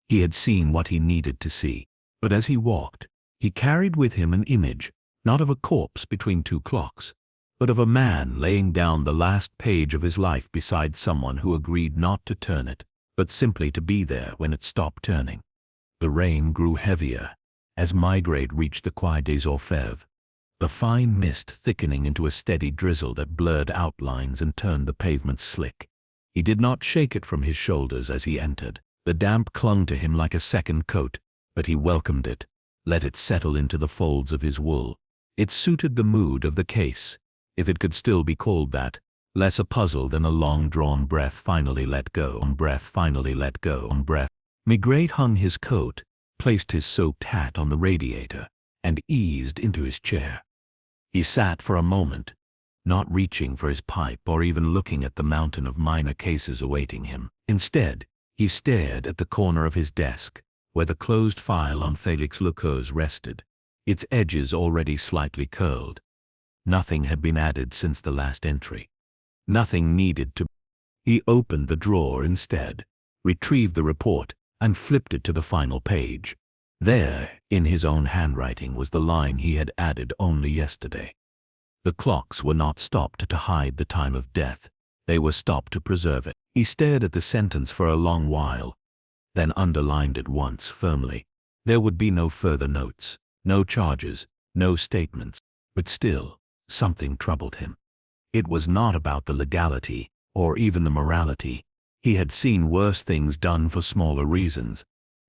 He had seen what he needed to see, but as he walked, he carried with him an image, not of a corpse between two clocks, but of a man laying down the last page of his life beside someone who agreed not to turn it, but simply to be there when it stopped turning. The rain grew heavier as Maigret reached the Quai des Orfèvres, the fine mist thickening into a steady drizzle that blurred outlines and turned the pavement slick. He did not shake it from his shoulders as he entered. The damp clung to him like a second coat, but he welcomed it, let it settle into the folds of his wool. It suited the mood of the case, if it could still be called that, less a puzzle than a long-drawn breath finally let go, Maigret hung his coat, placed his soaked hat on the radiator, and eased into his chair. He sat for a moment, not reaching for his pipe or even looking at the mountain of minor cases awaiting him. Instead, he stared at the corner of his desk, where the closed file on Félix Lecoz rested, its edges already slightly curled. Nothing had been added since the last entry. Nothing needed to. He opened the drawer instead, retrieved the report, and flipped it to the final page. There, in his own handwriting, was the line he had added only yesterday. The clocks were not stopped to hide the time of death. They were stopped to preserve it. He stared at the sentence for a long while, then underlined it once firmly. There would be no further notes, no charges, no statements. But still, something troubled him. It was not about the legality, or even the morality. He had seen worse things done for smaller reasons.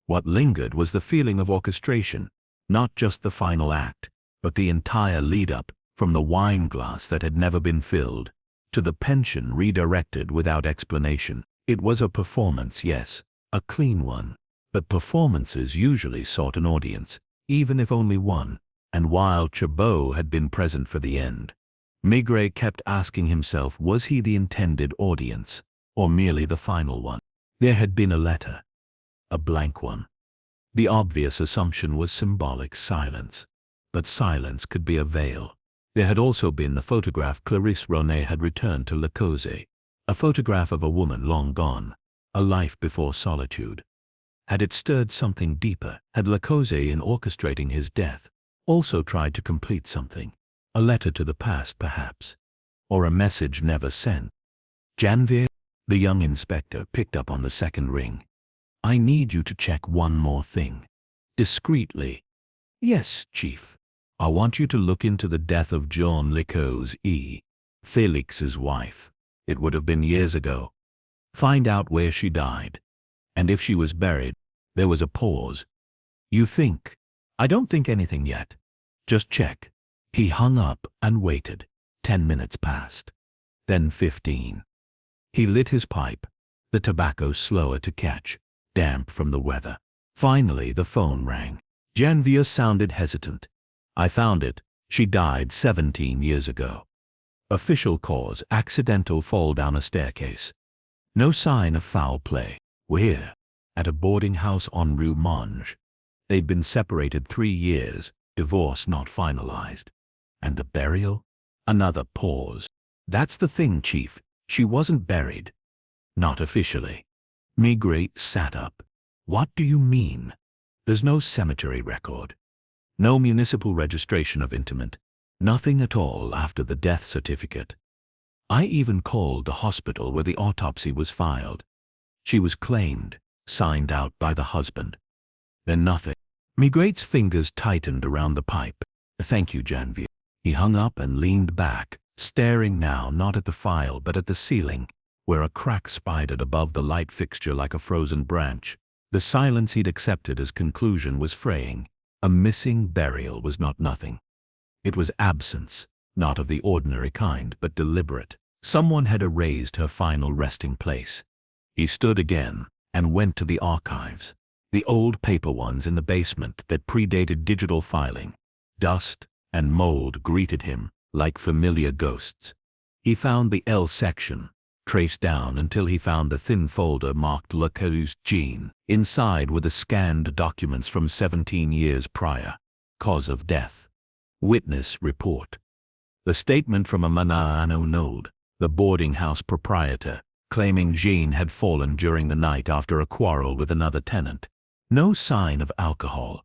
What lingered was the feeling of orchestration, not just the final act, but the entire lead-up, from the wine glass that had never been filled, to the pension redirected without explanation. It was a performance, yes, a clean one, but performances usually sought an audience, even if only one, and while Chabot had been present for the end, Maigret kept asking himself, was he the intended audience, or merely the final one? There had been a letter, a blank one. The obvious assumption was symbolic silence, but silence could be a veil. There had also been the photograph Clarisse Ronet had returned to Lecoz, a photograph of a woman long gone, a life before solitude. Had it stirred something deeper? Had Lecoz, in orchestrating his death, also tried to complete something? A letter to the past, perhaps? Or a message never sent? Janvier? The young inspector picked up on the second ring. I need you to check one more thing. Discreetly. Yes, Chief. I want you to look into the death of Jean Lecoz, Félix's wife. It would have been years ago. Find out where she died. And if she was buried. There was a pause. You think? I don't think anything yet. Just check. He hung up and waited. 10 minutes passed. Then 15. He lit his pipe, the tobacco slower to catch, damp from the weather. Finally the phone rang. Janvier sounded hesitant. I found it. She died 17 years ago. Official cause, accidental fall down a staircase. No sign of foul play. Where? At a boarding house on Rue Monge. They'd been separated 3 years, divorce not finalized. And the burial? Another pause. That's the thing, Chief. She wasn't buried. Not officially. Maigret sat up. What do you mean? There's no cemetery record. No municipal registration of interment. Nothing at all after the death certificate. I even called the hospital where the autopsy was filed. She was claimed, signed out by the husband. Then nothing. Maigret's fingers tightened around the pipe. Thank you, Janvier. He hung up and leaned back, staring now not at the file but at the ceiling, where a crack spidered above the light fixture like a frozen branch. The silence he'd accepted as conclusion was fraying. A missing burial was not nothing. It was absence, not of the ordinary kind, but deliberate. Someone had erased her final resting place. He stood again and went to the archives, the old paper ones in the basement that predated digital filing. Dust and mold greeted him, like familiar ghosts. He found the L section, traced down until he found the thin folder marked Lecaus's gene. Inside were the scanned documents from 17 years prior. Cause of death. Witness report. The statement from a Manano Nold, the boarding house proprietor, claiming Jean had fallen during the night after a quarrel with another tenant. No sign of alcohol.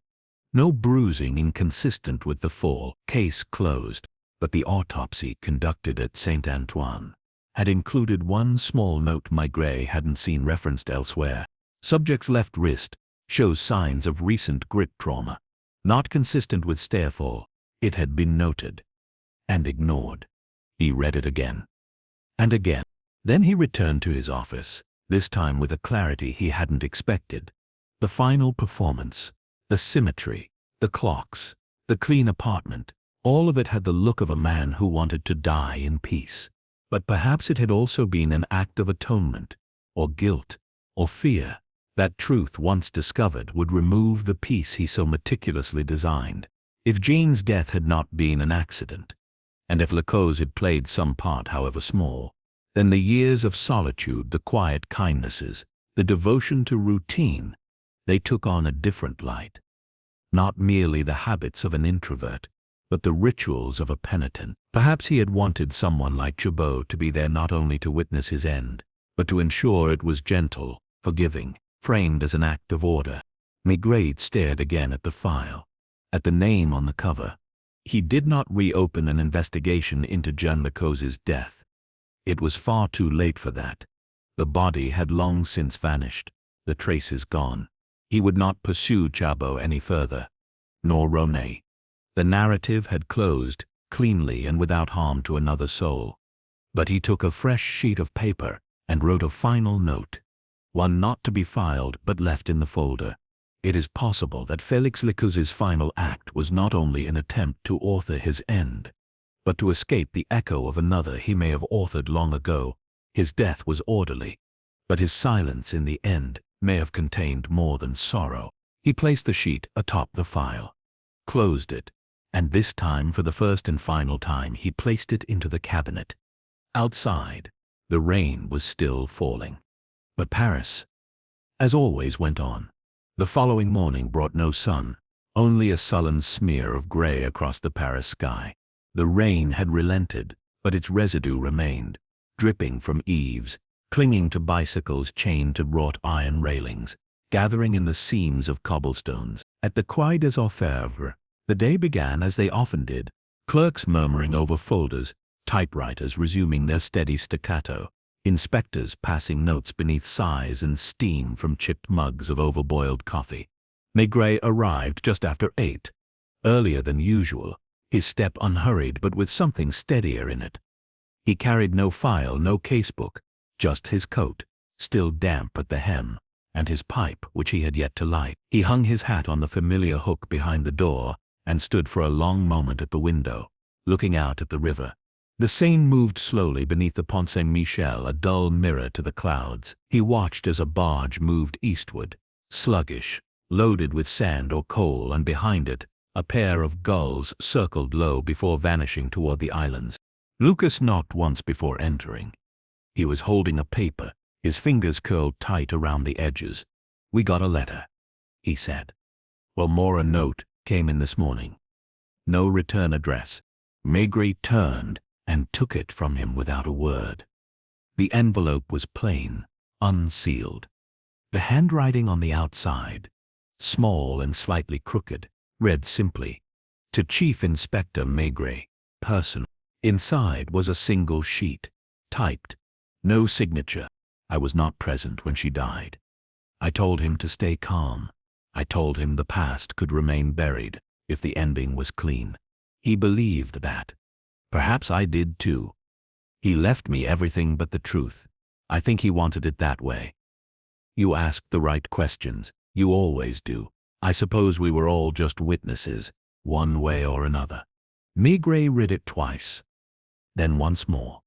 No bruising inconsistent with the fall. Case closed. But the autopsy conducted at St. Antoine had included one small note Maigret hadn't seen referenced elsewhere. Subject's left wrist shows signs of recent grip trauma. Not consistent with stairfall. It had been noted and ignored. He read it again and again. Then he returned to his office, this time with a clarity he hadn't expected. The final performance, the symmetry, the clocks, the clean apartment, all of it had the look of a man who wanted to die in peace. But perhaps it had also been an act of atonement, or guilt, or fear. That truth, once discovered, would remove the peace he so meticulously designed. If Jean's death had not been an accident, and if Lecaus had played some part, however small, then the years of solitude, the quiet kindnesses, the devotion to routine, they took on a different light. Not merely the habits of an introvert, but the rituals of a penitent. Perhaps he had wanted someone like Chabot to be there not only to witness his end, but to ensure it was gentle, forgiving, framed as an act of order. Maigret stared again at the file, at the name on the cover. He did not reopen an investigation into Jean Lecaus's death. It was far too late for that. The body had long since vanished, the traces gone. He would not pursue Chabot any further, nor Ronet. The narrative had closed, cleanly and without harm to another soul. But he took a fresh sheet of paper and wrote a final note, one not to be filed but left in the folder. It is possible that Félix Lecaus's final act was not only an attempt to author his end, but to escape the echo of another he may have authored long ago. His death was orderly, but his silence in the end may have contained more than sorrow. He placed the sheet atop the file, closed it, and this time, for the first and final time, he placed it into the cabinet. Outside, the rain was still falling. But Paris, as always, went on. The following morning brought no sun, only a sullen smear of gray across the Paris sky. The rain had relented, but its residue remained, dripping from eaves, clinging to bicycles chained to wrought iron railings, gathering in the seams of cobblestones. At the Quai des Orfèvres, the day began as they often did, clerks murmuring over folders, typewriters resuming their steady staccato, inspectors passing notes beneath sighs and steam from chipped mugs of overboiled coffee. Maigret arrived just after 8, earlier than usual, his step unhurried but with something steadier in it. He carried no file, no casebook, just his coat, still damp at the hem, and his pipe, which he had yet to light. He hung his hat on the familiar hook behind the door and stood for a long moment at the window, looking out at the river. The Seine moved slowly beneath the Pont Saint-Michel, a dull mirror to the clouds. He watched as a barge moved eastward, sluggish, loaded with sand or coal, and behind it, a pair of gulls circled low before vanishing toward the islands. Lucas knocked once before entering. He was holding a paper, his fingers curled tight around the edges. "We got a letter," he said. "Well, more a note came in this morning. No return address." Maigret turned and took it from him without a word. The envelope was plain, unsealed. The handwriting on the outside, small and slightly crooked, read simply, "To Chief Inspector Maigret, person." Inside was a single sheet, typed, no signature. "I was not present when she died. I told him to stay calm. I told him the past could remain buried if the ending was clean. He believed that. Perhaps I did too. He left me everything but the truth. I think he wanted it that way. You asked the right questions. You always do. I suppose we were all just witnesses, one way or another." Maigret read it twice, then once more.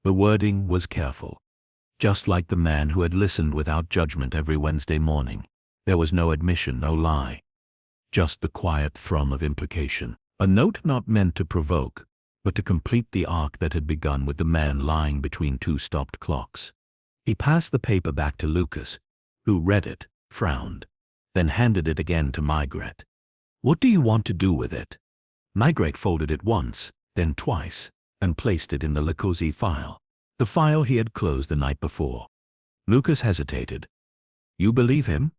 The wording was careful, just like the man who had listened without judgment every Wednesday morning. There was no admission, no lie, just the quiet thrum of implication. A note not meant to provoke, but to complete the arc that had begun with the man lying between two stopped clocks. He passed the paper back to Lucas, who read it, frowned, then handed it again to Margaret. "What do you want to do with it?" Margaret folded it once, then twice, and placed it in the Lecozy file, the file he had closed the night before. Lucas hesitated. "You believe him?"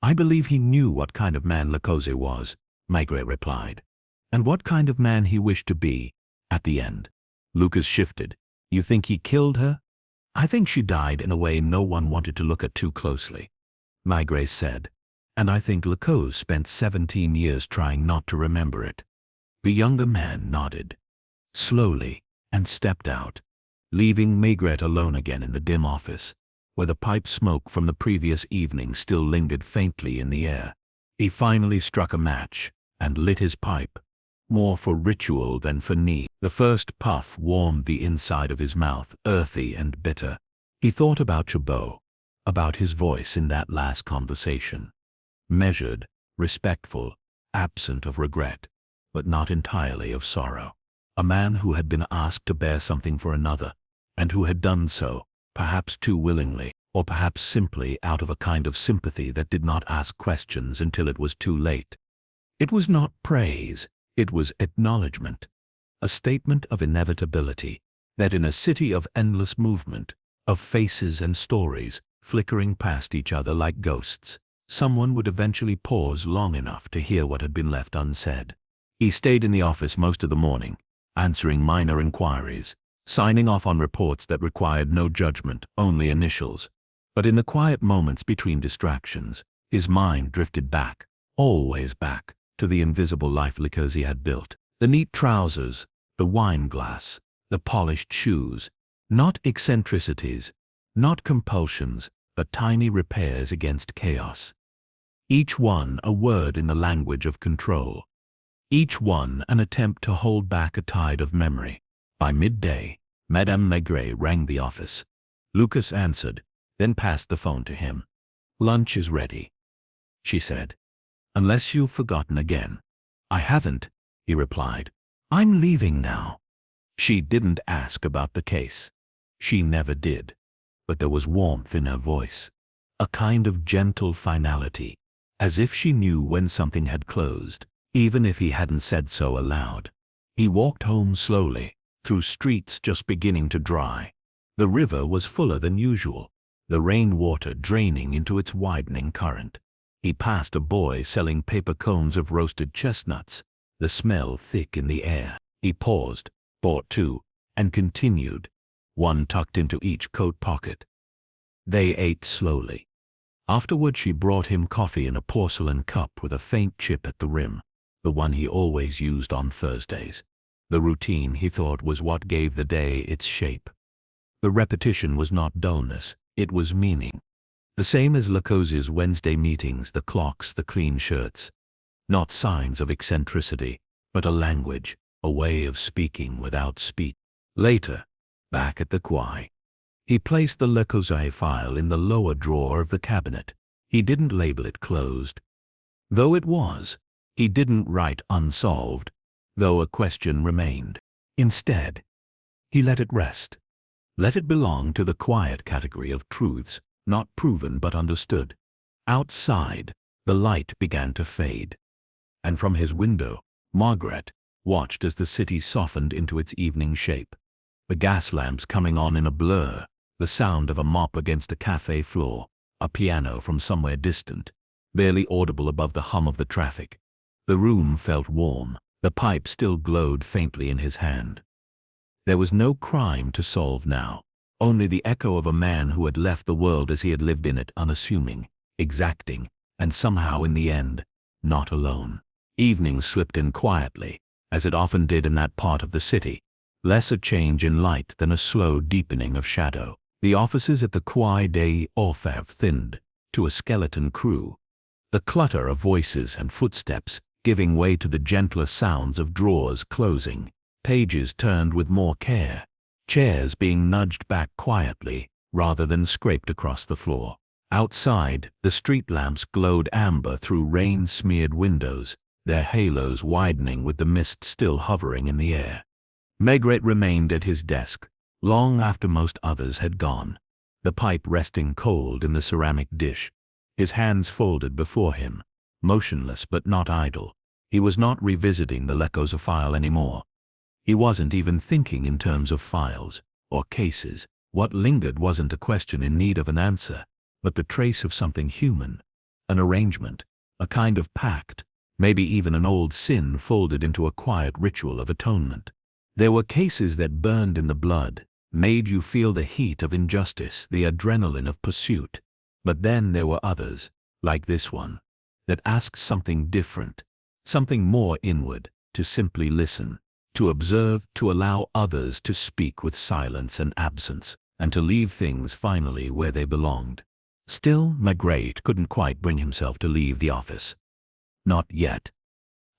"I believe he knew what kind of man Lecozy was," Margaret replied, "and what kind of man he wished to be, at the end." Lucas shifted. "You think he killed her?" "I think she died in a way no one wanted to look at too closely," Margaret said, "and I think Lecozy spent 17 years trying not to remember it." The younger man nodded, slowly, and stepped out, leaving Margaret alone again in the dim office, where the pipe smoke from the previous evening still lingered faintly in the air. He finally struck a match and lit his pipe, more for ritual than for need. The first puff warmed the inside of his mouth, earthy and bitter. He thought about Chabot, about his voice in that last conversation. Measured, respectful, absent of regret, but not entirely of sorrow. A man who had been asked to bear something for another, and who had done so, perhaps too willingly, or perhaps simply out of a kind of sympathy that did not ask questions until it was too late. It was not praise, it was acknowledgement, a statement of inevitability, that in a city of endless movement, of faces and stories flickering past each other like ghosts, someone would eventually pause long enough to hear what had been left unsaid. He stayed in the office most of the morning, answering minor inquiries, signing off on reports that required no judgment, only initials. But in the quiet moments between distractions, his mind drifted back, always back, to the invisible life Lecozy had built. The neat trousers, the wine glass, the polished shoes, not eccentricities, not compulsions, but tiny repairs against chaos. Each one a word in the language of control. Each one an attempt to hold back a tide of memory. By midday, Madame Maigret rang the office. Lucas answered, then passed the phone to him. "Lunch is ready," she said. "Unless you've forgotten again." "I haven't," he replied. "I'm leaving now." She didn't ask about the case. She never did. But there was warmth in her voice, a kind of gentle finality, as if she knew when something had closed, even if he hadn't said so aloud. He walked home slowly, through streets just beginning to dry. The river was fuller than usual, the rainwater draining into its widening current. He passed a boy selling paper cones of roasted chestnuts, the smell thick in the air. He paused, bought two, and continued, one tucked into each coat pocket. They ate slowly. Afterward she brought him coffee in a porcelain cup with a faint chip at the rim, the one he always used on Thursdays. The routine, he thought, was what gave the day its shape. The repetition was not dullness, it was meaning. The same as Lecozy's Wednesday meetings, the clocks, the clean shirts. Not signs of eccentricity, but a language, a way of speaking without speech. Later, back at the Quai, he placed the Lecozy file in the lower drawer of the cabinet. He didn't label it closed, though it was. He didn't write unsolved, though a question remained. Instead, he let it rest. Let it belong to the quiet category of truths, not proven but understood. Outside, the light began to fade, and from his window, Margaret watched as the city softened into its evening shape. The gas lamps coming on in a blur, the sound of a mop against a cafe floor, a piano from somewhere distant, barely audible above the hum of the traffic. The room felt warm, the pipe still glowed faintly in his hand. There was no crime to solve now, only the echo of a man who had left the world as he had lived in it, unassuming, exacting, and somehow in the end, not alone. Evening slipped in quietly, as it often did in that part of the city, less a change in light than a slow deepening of shadow. The offices at the Quai des Orfèvres thinned to a skeleton crew, the clutter of voices and footsteps giving way to the gentler sounds of drawers closing, pages turned with more care, chairs being nudged back quietly rather than scraped across the floor. Outside, the street lamps glowed amber through rain-smeared windows, their halos widening with the mist still hovering in the air. Maigret remained at his desk, long after most others had gone, the pipe resting cold in the ceramic dish, his hands folded before him, motionless but not idle. He was not revisiting the Lecosa file anymore. He wasn't even thinking in terms of files or cases. What lingered wasn't a question in need of an answer, but the trace of something human, an arrangement, a kind of pact, maybe even an old sin folded into a quiet ritual of atonement. There were cases that burned in the blood, made you feel the heat of injustice, the adrenaline of pursuit. But then there were others, like this one, that asked something different, something more inward, to simply listen, to observe, to allow others to speak with silence and absence, and to leave things finally where they belonged. Still, Maigret couldn't quite bring himself to leave the office. Not yet.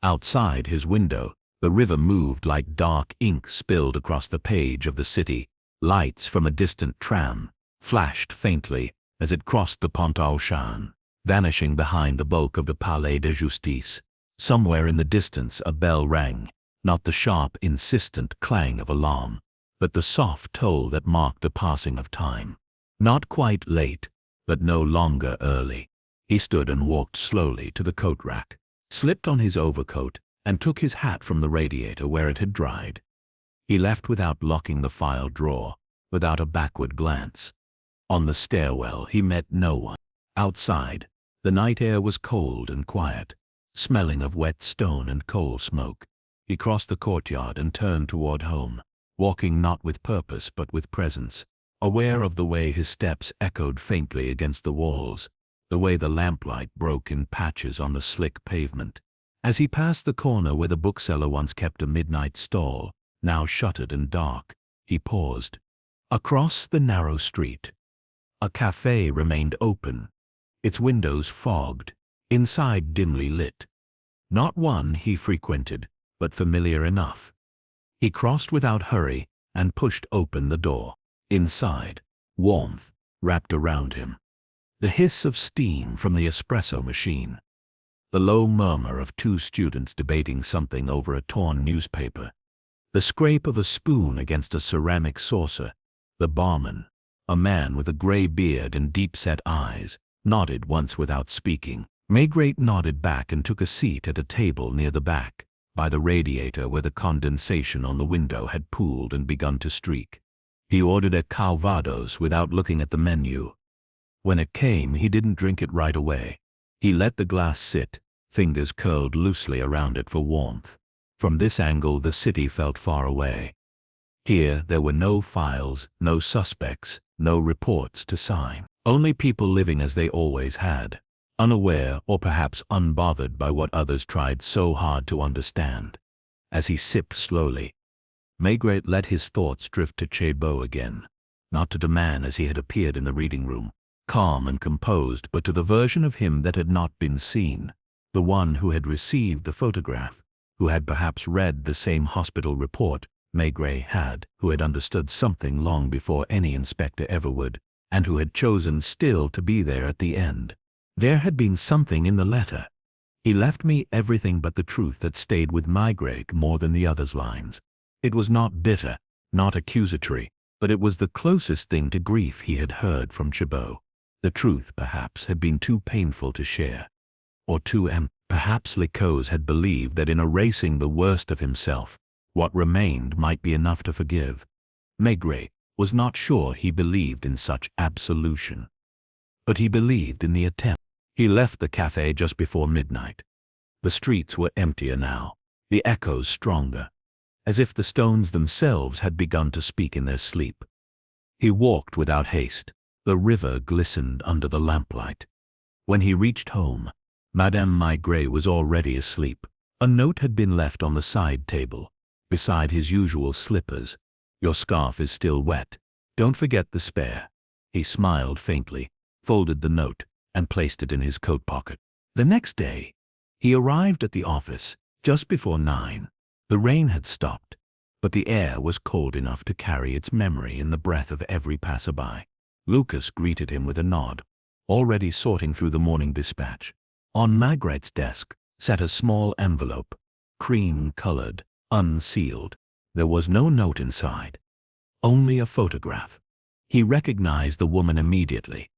Outside his window, the river moved like dark ink spilled across the page of the city. Lights from a distant tram flashed faintly as it crossed the Pont au Change, vanishing behind the bulk of the Palais de Justice. Somewhere in the distance a bell rang, not the sharp, insistent clang of alarm, but the soft toll that marked the passing of time. Not quite late, but no longer early. He stood and walked slowly to the coat rack, slipped on his overcoat, and took his hat from the radiator where it had dried. He left without locking the file drawer, without a backward glance. On the stairwell he met no one. Outside, the night air was cold and quiet, smelling of wet stone and coal smoke. He crossed the courtyard and turned toward home, walking not with purpose but with presence, aware of the way his steps echoed faintly against the walls, the way the lamplight broke in patches on the slick pavement. As he passed the corner where the bookseller once kept a midnight stall, now shuttered and dark, he paused. Across the narrow street, a cafe remained open, its windows fogged, inside dimly lit. Not one he frequented, but familiar enough. He crossed without hurry and pushed open the door. Inside, warmth wrapped around him. The hiss of steam from the espresso machine. The low murmur of two students debating something over a torn newspaper. The scrape of a spoon against a ceramic saucer. The barman, a man with a gray beard and deep-set eyes, nodded once without speaking. Maigret nodded back and took a seat at a table near the back, by the radiator where the condensation on the window had pooled and begun to streak. He ordered a Calvados without looking at the menu. When it came, he didn't drink it right away. He let the glass sit, fingers curled loosely around it for warmth. From this angle the city felt far away. Here there were no files, no suspects, no reports to sign. Only people living as they always had, unaware or perhaps unbothered by what others tried so hard to understand. As he sipped slowly, Maigret let his thoughts drift to Chabot again, not to the man as he had appeared in the reading room, calm and composed, but to the version of him that had not been seen, the one who had received the photograph, who had perhaps read the same hospital report Maigret had, who had understood something long before any inspector ever would, and who had chosen still to be there at the end. There had been something in the letter. He left me everything but the truth that stayed with Maigret more than the others' lines. It was not bitter, not accusatory, but it was the closest thing to grief he had heard from Chabot. The truth, perhaps, had been too painful to share, or too perhaps Lecoz had believed that in erasing the worst of himself, what remained might be enough to forgive. Maigret was not sure he believed in such absolution, but he believed in the attempt. He left the cafe just before midnight. The streets were emptier now, the echoes stronger, as if the stones themselves had begun to speak in their sleep. He walked without haste. The river glistened under the lamplight. When he reached home, Madame Maigret was already asleep. A note had been left on the side table, beside his usual slippers. "Your scarf is still wet. Don't forget the spare." He smiled faintly, folded the note, and placed it in his coat pocket. The next day, he arrived at the office just before 9. The rain had stopped, but the air was cold enough to carry its memory in the breath of every passerby. Lucas greeted him with a nod, already sorting through the morning dispatch. On Maigret's desk sat a small envelope, cream-colored, unsealed. There was no note inside. Only a photograph. He recognized the woman immediately.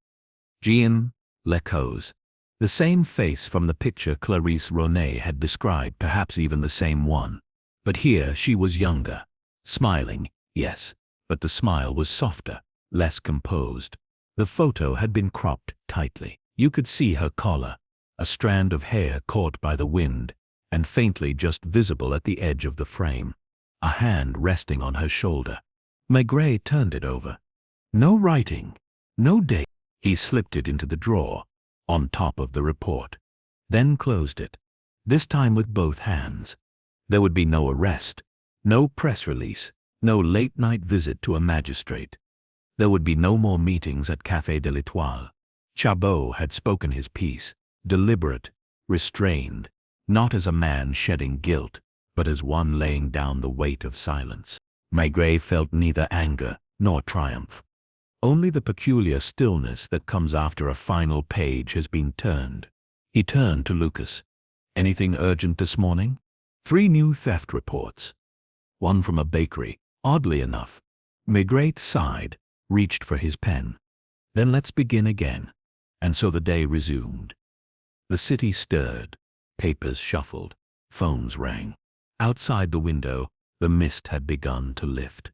Jean Lecause. The same face from the picture Clarice Ronet had described, perhaps even the same one. But here she was younger. Smiling, yes, but the smile was softer, less composed. The photo had been cropped tightly. You could see her collar, a strand of hair caught by the wind, and faintly just visible at the edge of the frame. A hand resting on her shoulder. Maigret turned it over. No writing, no date. He slipped it into the drawer, on top of the report, then closed it, this time with both hands. There would be no arrest, no press release, no late-night visit to a magistrate. There would be no more meetings at Café de l'Étoile. Chabot had spoken his piece, deliberate, restrained, not as a man shedding guilt, but as one laying down the weight of silence. Maigret felt neither anger nor triumph. Only the peculiar stillness that comes after a final page has been turned. He turned to Lucas. Anything urgent this morning? 3 new theft reports. One from a bakery, oddly enough. Maigret sighed, reached for his pen. Then let's begin again. And so the day resumed. The city stirred. Papers shuffled. Phones rang. Outside the window, the mist had begun to lift.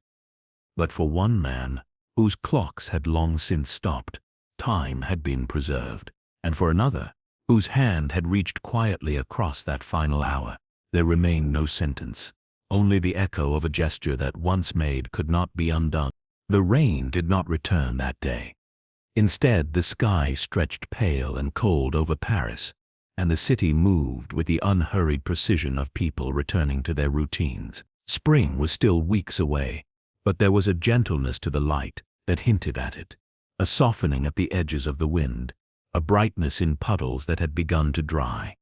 But for one man, whose clocks had long since stopped, time had been preserved, and for another, whose hand had reached quietly across that final hour, there remained no sentence, only the echo of a gesture that once made could not be undone. The rain did not return that day. Instead, the sky stretched pale and cold over Paris, and the city moved with the unhurried precision of people returning to their routines. Spring was still weeks away, but there was a gentleness to the light that hinted at it, a softening at the edges of the wind, a brightness in puddles that had begun to dry.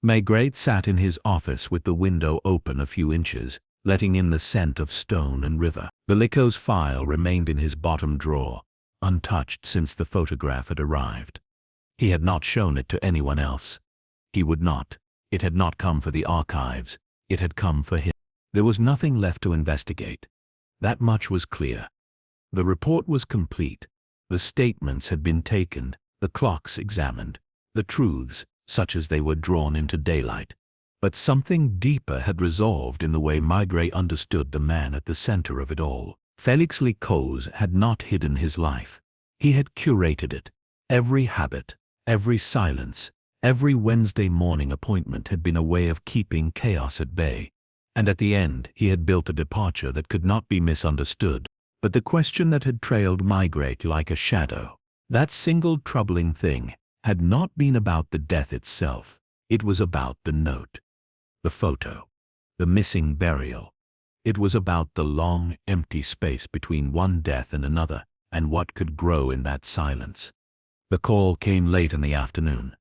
Maigret sat in his office with the window open a few inches, letting in the scent of stone and river. The Lecause file remained in his bottom drawer, untouched since the photograph had arrived. He had not shown it to anyone else. He would not. It had not come for the archives. It had come for him. There was nothing left to investigate. That much was clear. The report was complete. The statements had been taken, the clocks examined, the truths, such as they were drawn into daylight. But something deeper had resolved in the way Maigret understood the man at the center of it all. Félix Lecause had not hidden his life. He had curated it. Every habit, every silence, every Wednesday morning appointment had been a way of keeping chaos at bay. And at the end, he had built a departure that could not be misunderstood. But the question that had trailed Maigret like a shadow, that single troubling thing, had not been about the death itself. It was about the note, the photo, the missing burial. It was about the long, empty space between one death and another, and what could grow in that silence. The call came late in the afternoon.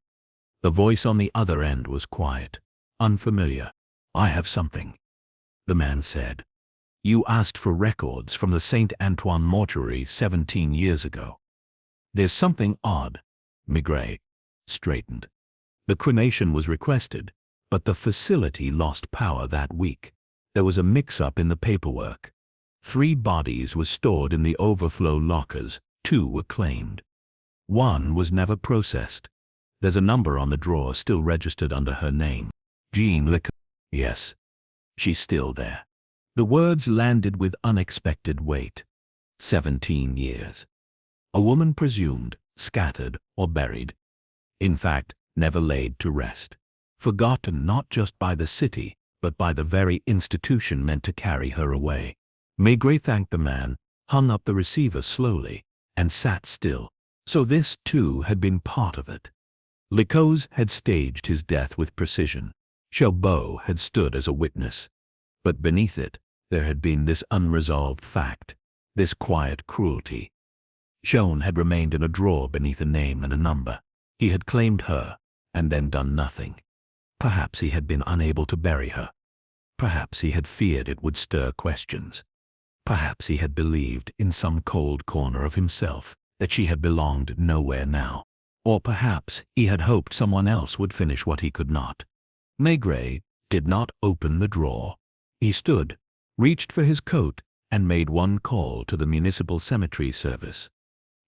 The voice on the other end was quiet, unfamiliar. "I have something," the man said. "You asked for records from the Saint Antoine mortuary 17 years ago." "There's something odd." Maigret straightened. "The cremation was requested, but the facility lost power that week. There was a mix-up in the paperwork. 3 bodies were stored in the overflow lockers, 2 were claimed. 1 was never processed. There's a number on the drawer still registered under her name. Jean Lecause. Yes, she's still there." The words landed with unexpected weight. 17 years. A woman presumed, scattered, or buried. In fact, never laid to rest. Forgotten not just by the city, but by the very institution meant to carry her away. Maigret thanked the man, hung up the receiver slowly, and sat still. So this, too, had been part of it. Lecause had staged his death with precision. Chabot had stood as a witness. But beneath it, there had been this unresolved fact, this quiet cruelty. Joan had remained in a drawer beneath a name and a number. He had claimed her, and then done nothing. Perhaps he had been unable to bury her. Perhaps he had feared it would stir questions. Perhaps he had believed, in some cold corner of himself, that she had belonged nowhere now. Or perhaps he had hoped someone else would finish what he could not. Maigret did not open the drawer. He stood, reached for his coat, and made one call to the municipal cemetery service.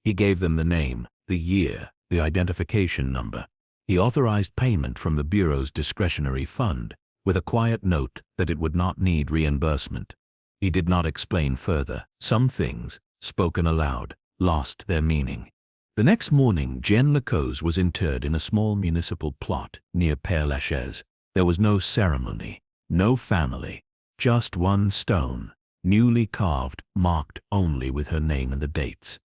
He gave them the name, the year, the identification number. He authorized payment from the Bureau's discretionary fund, with a quiet note that it would not need reimbursement. He did not explain further. Some things, spoken aloud, lost their meaning. The next morning, Jean Lecoz was interred in a small municipal plot near Père Lachaise. There was no ceremony, no family, just one stone, newly carved, marked only with her name and the dates.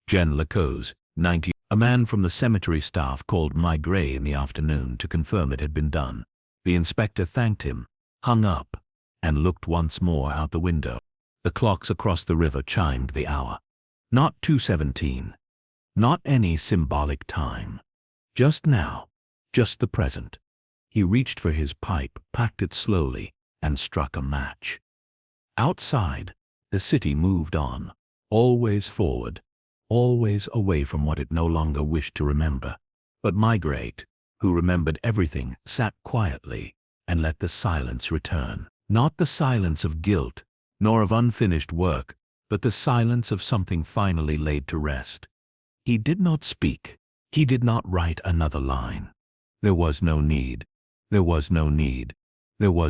Jean Lecoz, 90. A man from the cemetery staff called Maigret in the afternoon to confirm it had been done. The inspector thanked him, hung up, and looked once more out the window. The clocks across the river chimed the hour. Not 2:17. Not any symbolic time. Just now. Just the present. He reached for his pipe, packed it slowly, and struck a match. Outside, the city moved on, always forward, always away from what it no longer wished to remember. But Maigret, who remembered everything, sat quietly and let the silence return. Not the silence of guilt, nor of unfinished work, but the silence of something finally laid to rest. He did not speak. He did not write another line. There was no need. There was no need. There was